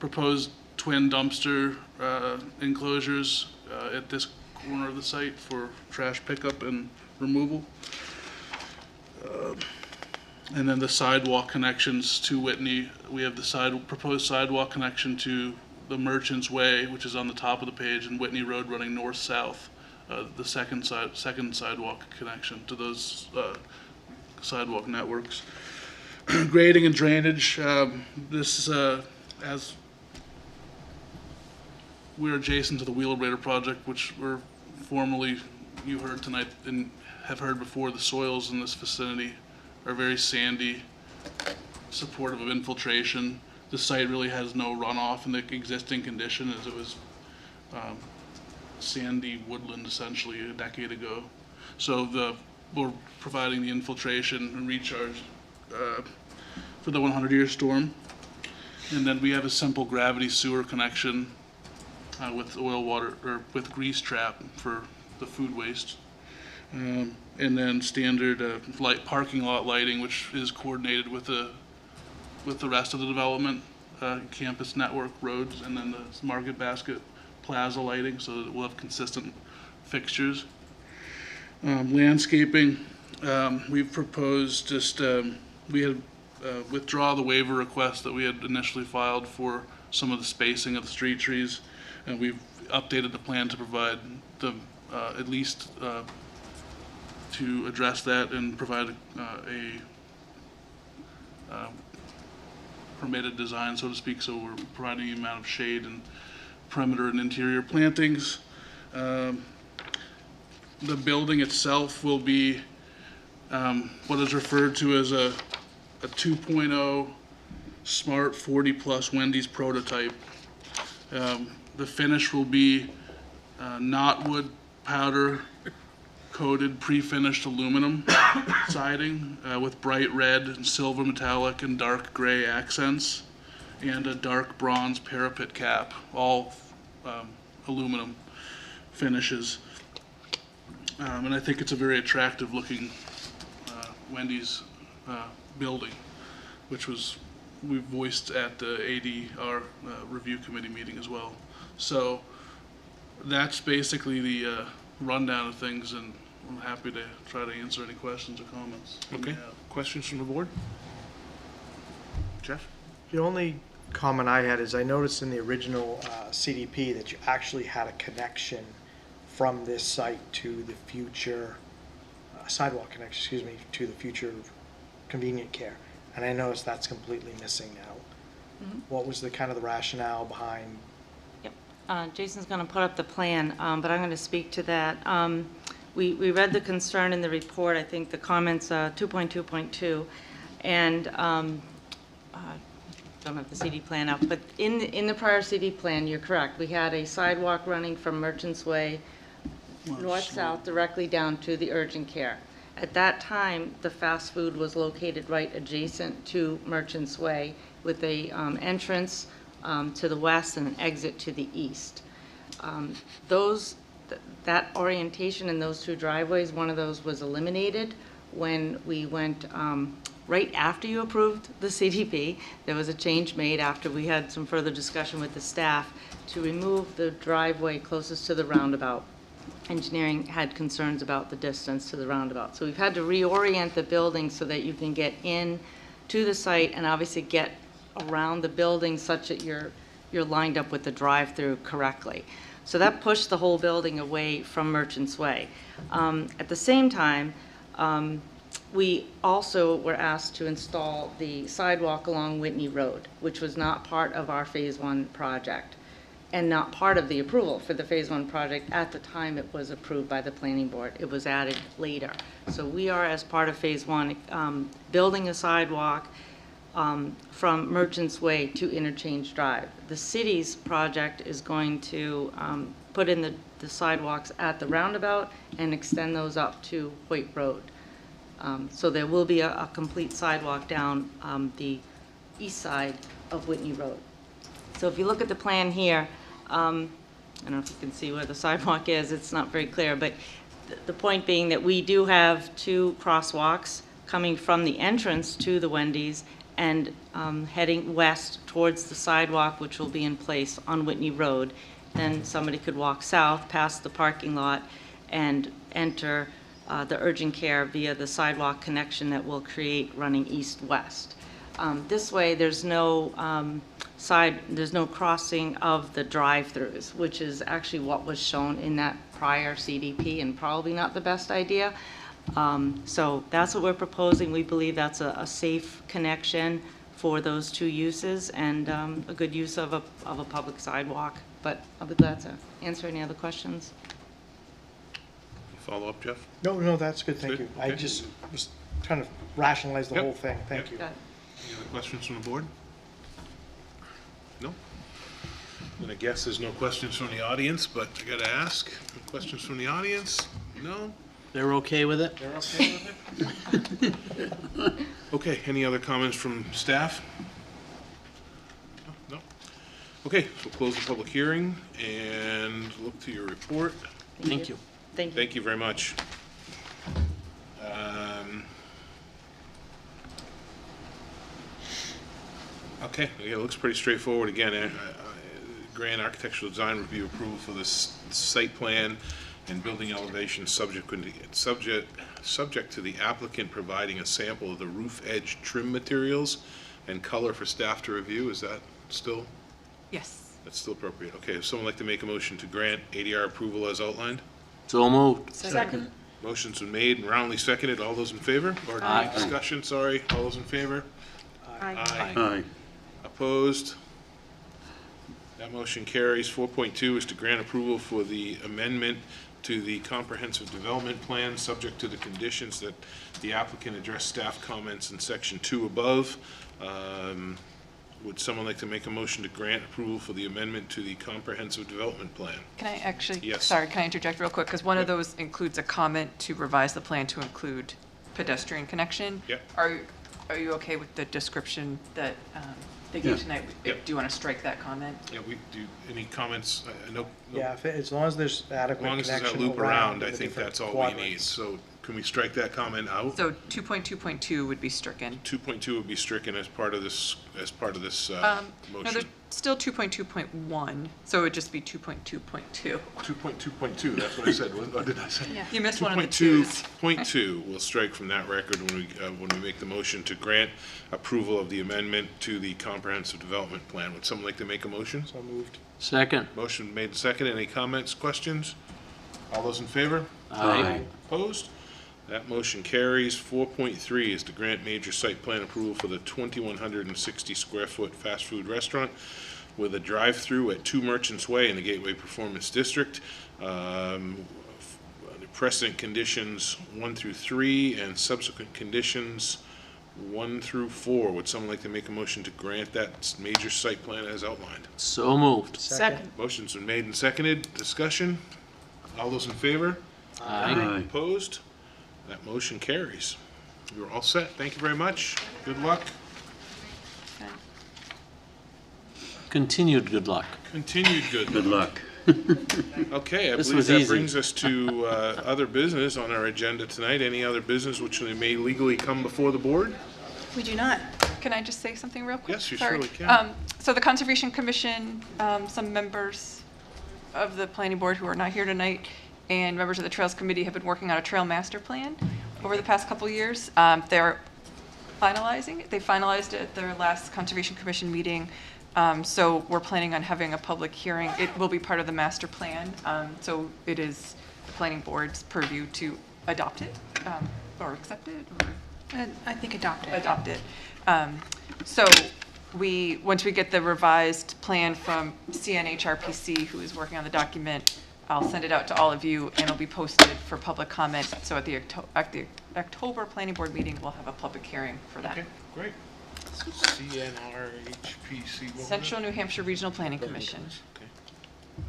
Proposed twin dumpster enclosures at this corner of the site for trash pickup and removal. And then the sidewalk connections to Whitney. We have the proposed sidewalk connection to the Merchants Way, which is on the top of the page, and Whitney Road running north-south. The second sidewalk connection to those sidewalk networks. Grading and drainage. This as we're adjacent to the Wheelabrator project, which we're formally, you heard tonight and have heard before, the soils in this vicinity are very sandy, supportive of infiltration. The site really has no runoff in the existing condition, as it was sandy woodland essentially a decade ago. So we're providing the infiltration and recharge for the 100-year storm. And then we have a simple gravity sewer connection with oil water, or with grease trap for the food waste. And then standard parking lot lighting, which is coordinated with the rest of the development, campus network roads, and then the Market Basket Plaza lighting, so that we'll have consistent fixtures. Landscaping, we've proposed just, we had withdraw the waiver request that we had initially filed for some of the spacing of the street trees, and we've updated the plan to provide the, at least to address that and provide a permitted design, so to speak, so we're providing the amount of shade and perimeter and interior plantings. The building itself will be what is referred to as a 2.0 smart 40+ Wendy's prototype. The finish will be knotwood powder coated pre-finished aluminum siding with bright red and silver metallic and dark gray accents, and a dark bronze parapet cap, all aluminum finishes. And I think it's a very attractive looking Wendy's building, which we voiced at the ADR review committee meeting as well. So that's basically the rundown of things, and I'm happy to try to answer any questions or comments. Okay, questions from the board? Jeff? The only comment I had is I noticed in the original CDP that you actually had a connection from this site to the future, sidewalk connection, excuse me, to the future convenient care. And I noticed that's completely missing now. Mhm. What was the kind of the rationale behind? Jason's going to put up the plan, but I'm going to speak to that. We read the concern in the report, I think the comments 2.2.2, and don't have the CD plan up, but in the prior CD plan, you're correct. We had a sidewalk running from Merchants Way north-south directly down to the urgent care. At that time, the fast food was located right adjacent to Merchants Way with a entrance to the west and an exit to the east. That orientation in those two driveways, one of those was eliminated when we went right after you approved the CDP. There was a change made after we had some further discussion with the staff to remove the driveway closest to the roundabout. Engineering had concerns about the distance to the roundabout. So we've had to reorient the building so that you can get in to the site and obviously get around the building such that you're lined up with the drive-through correctly. So that pushed the whole building away from Merchants Way. At the same time, we also were asked to install the sidewalk along Whitney Road, which was not part of our Phase 1 project and not part of the approval for the Phase 1 project at the time it was approved by the Planning Board. It was added later. So we are, as part of Phase 1, building a sidewalk from Merchants Way to Interchange Drive. The city's project is going to put in the sidewalks at the roundabout and extend those up to Hoyt Road. So there will be a complete sidewalk down the east side of Whitney Road. So if you look at the plan here, I don't know if you can see where the sidewalk is, it's not very clear, but the point being that we do have two crosswalks coming from the entrance to the Wendy's and heading west towards the sidewalk, which will be in place on Whitney Road. Then somebody could walk south past the parking lot and enter the urgent care via the sidewalk connection that will create running east-west. This way, there's no crossing of the drive-throughs, which is actually what was shown in that prior CDP and probably not the best idea. So that's what we're proposing. We believe that's a safe connection for those two uses and a good use of a public sidewalk. But I'll be glad to answer any other questions. Follow up, Jeff? No, that's good, thank you. I Okay. just was trying to rationalize the Yep. whole thing, thank you. Any other questions from the board? No? Then I guess there's no questions from the audience, but I gotta ask, questions from the audience? No? They're okay with it? They're okay with it? Okay, any other comments from staff? No? Okay, so close the public hearing and look to your report. Thank you. Thank you. Thank you very much. Okay, yeah, it looks pretty straightforward. Again, grant architectural design review approval for this site plan and building elevation subject to the applicant providing a sample of the roof edge trim materials and color for staff to review. Is that still? Yes. That's still appropriate. Okay, if someone would like to make a motion to grant ADR approval as outlined? So moved. Second. Motion's been made and roundly seconded. All those in favor? Or Aye. discussion, sorry. All those in favor? Aye. Opposed? That motion carries. 4.2 is to grant approval for the amendment to the comprehensive development plan, subject to the conditions that the applicant addressed staff comments in section 2 above. Would someone like to make a motion to grant approval for the amendment to the comprehensive development plan? Can I actually, Yes. sorry, can I interject real quick? Because one of those includes a comment to revise the plan to include pedestrian connection. Yep. Are you okay with the description that they gave tonight? Yep. Do you want to strike that comment? Yeah, we do. Any comments? No. Yeah, as long as there's As adequate long as there's connection that loop around, the I think different that's all we need. quadrants. So can we strike that comment out? So 2.2.2 would be stricken. 2.2 would be stricken as part of this, No, motion. there's still 2.2.1, so it would just be 2.2.2. 2.2.2, that's what I said. What did I say? Yeah. You missed one of the twos. 2.2, we'll strike from that record when we make the motion to grant approval of the amendment to the comprehensive development plan. Would someone like to make a motion? So moved. Second. Motion made and seconded. Any comments, questions? All those in favor? Aye. Opposed? That motion carries. 4.3 is to grant major site plan approval for the 2,160 square foot fast food restaurant with a drive-through at 2 Merchants Way in the Gateway Performance District. Precedent conditions 1 through 3 and subsequent conditions 1 through 4. Would someone like to make a motion to grant that major site plan as outlined? So moved. Second. Motion's been made and seconded. Discussion? All those in favor? Aye. Opposed? That motion carries. You're all set. Thank you very much. Good luck. Continued good luck. Continued good Good luck. Okay, I This believe was that easy. brings us to other business on our agenda tonight. Any other business which may legally come before the board? We do not. Can I just say something real quick? Yes, you Sorry. surely can. So the Conservation Commission, some members of the planning board who are not here tonight, and members of the Trails Committee have been working on a trail master plan over the past couple years. They're finalizing it. They finalized it at their last Conservation Commission meeting. So we're planning on having a public hearing. It will be part of the master plan. So it is the planning board's purview to adopt it, or accept it, or I think adopt it. Adopt it. So once we get the revised plan from CNHRPC, who is working on the document, I'll send it out to all of you, and it'll be posted for public comment. So at the October planning board meeting, we'll have a public hearing for that. Okay, great. CNRHPC. what was Central New Hampshire Regional Planning Commission. it? Okay.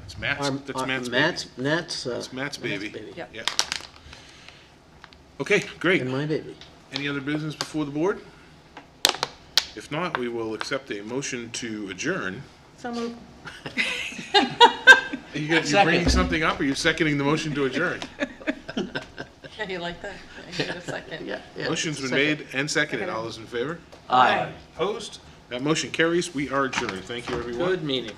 That's Matt's, that's Matt's baby. That's Matt's baby. Yep. Yeah. Okay, great. And my baby. Any other business before the board? If not, we will accept a motion to adjourn. So moved. You bringing something up, or you seconding the motion to adjourn? Yeah, you like that? I get a second. Yeah. Motion's been made and seconded. All those in favor? Aye. Opposed? That motion carries. We are adjourned. Thank you, everyone. Good meeting.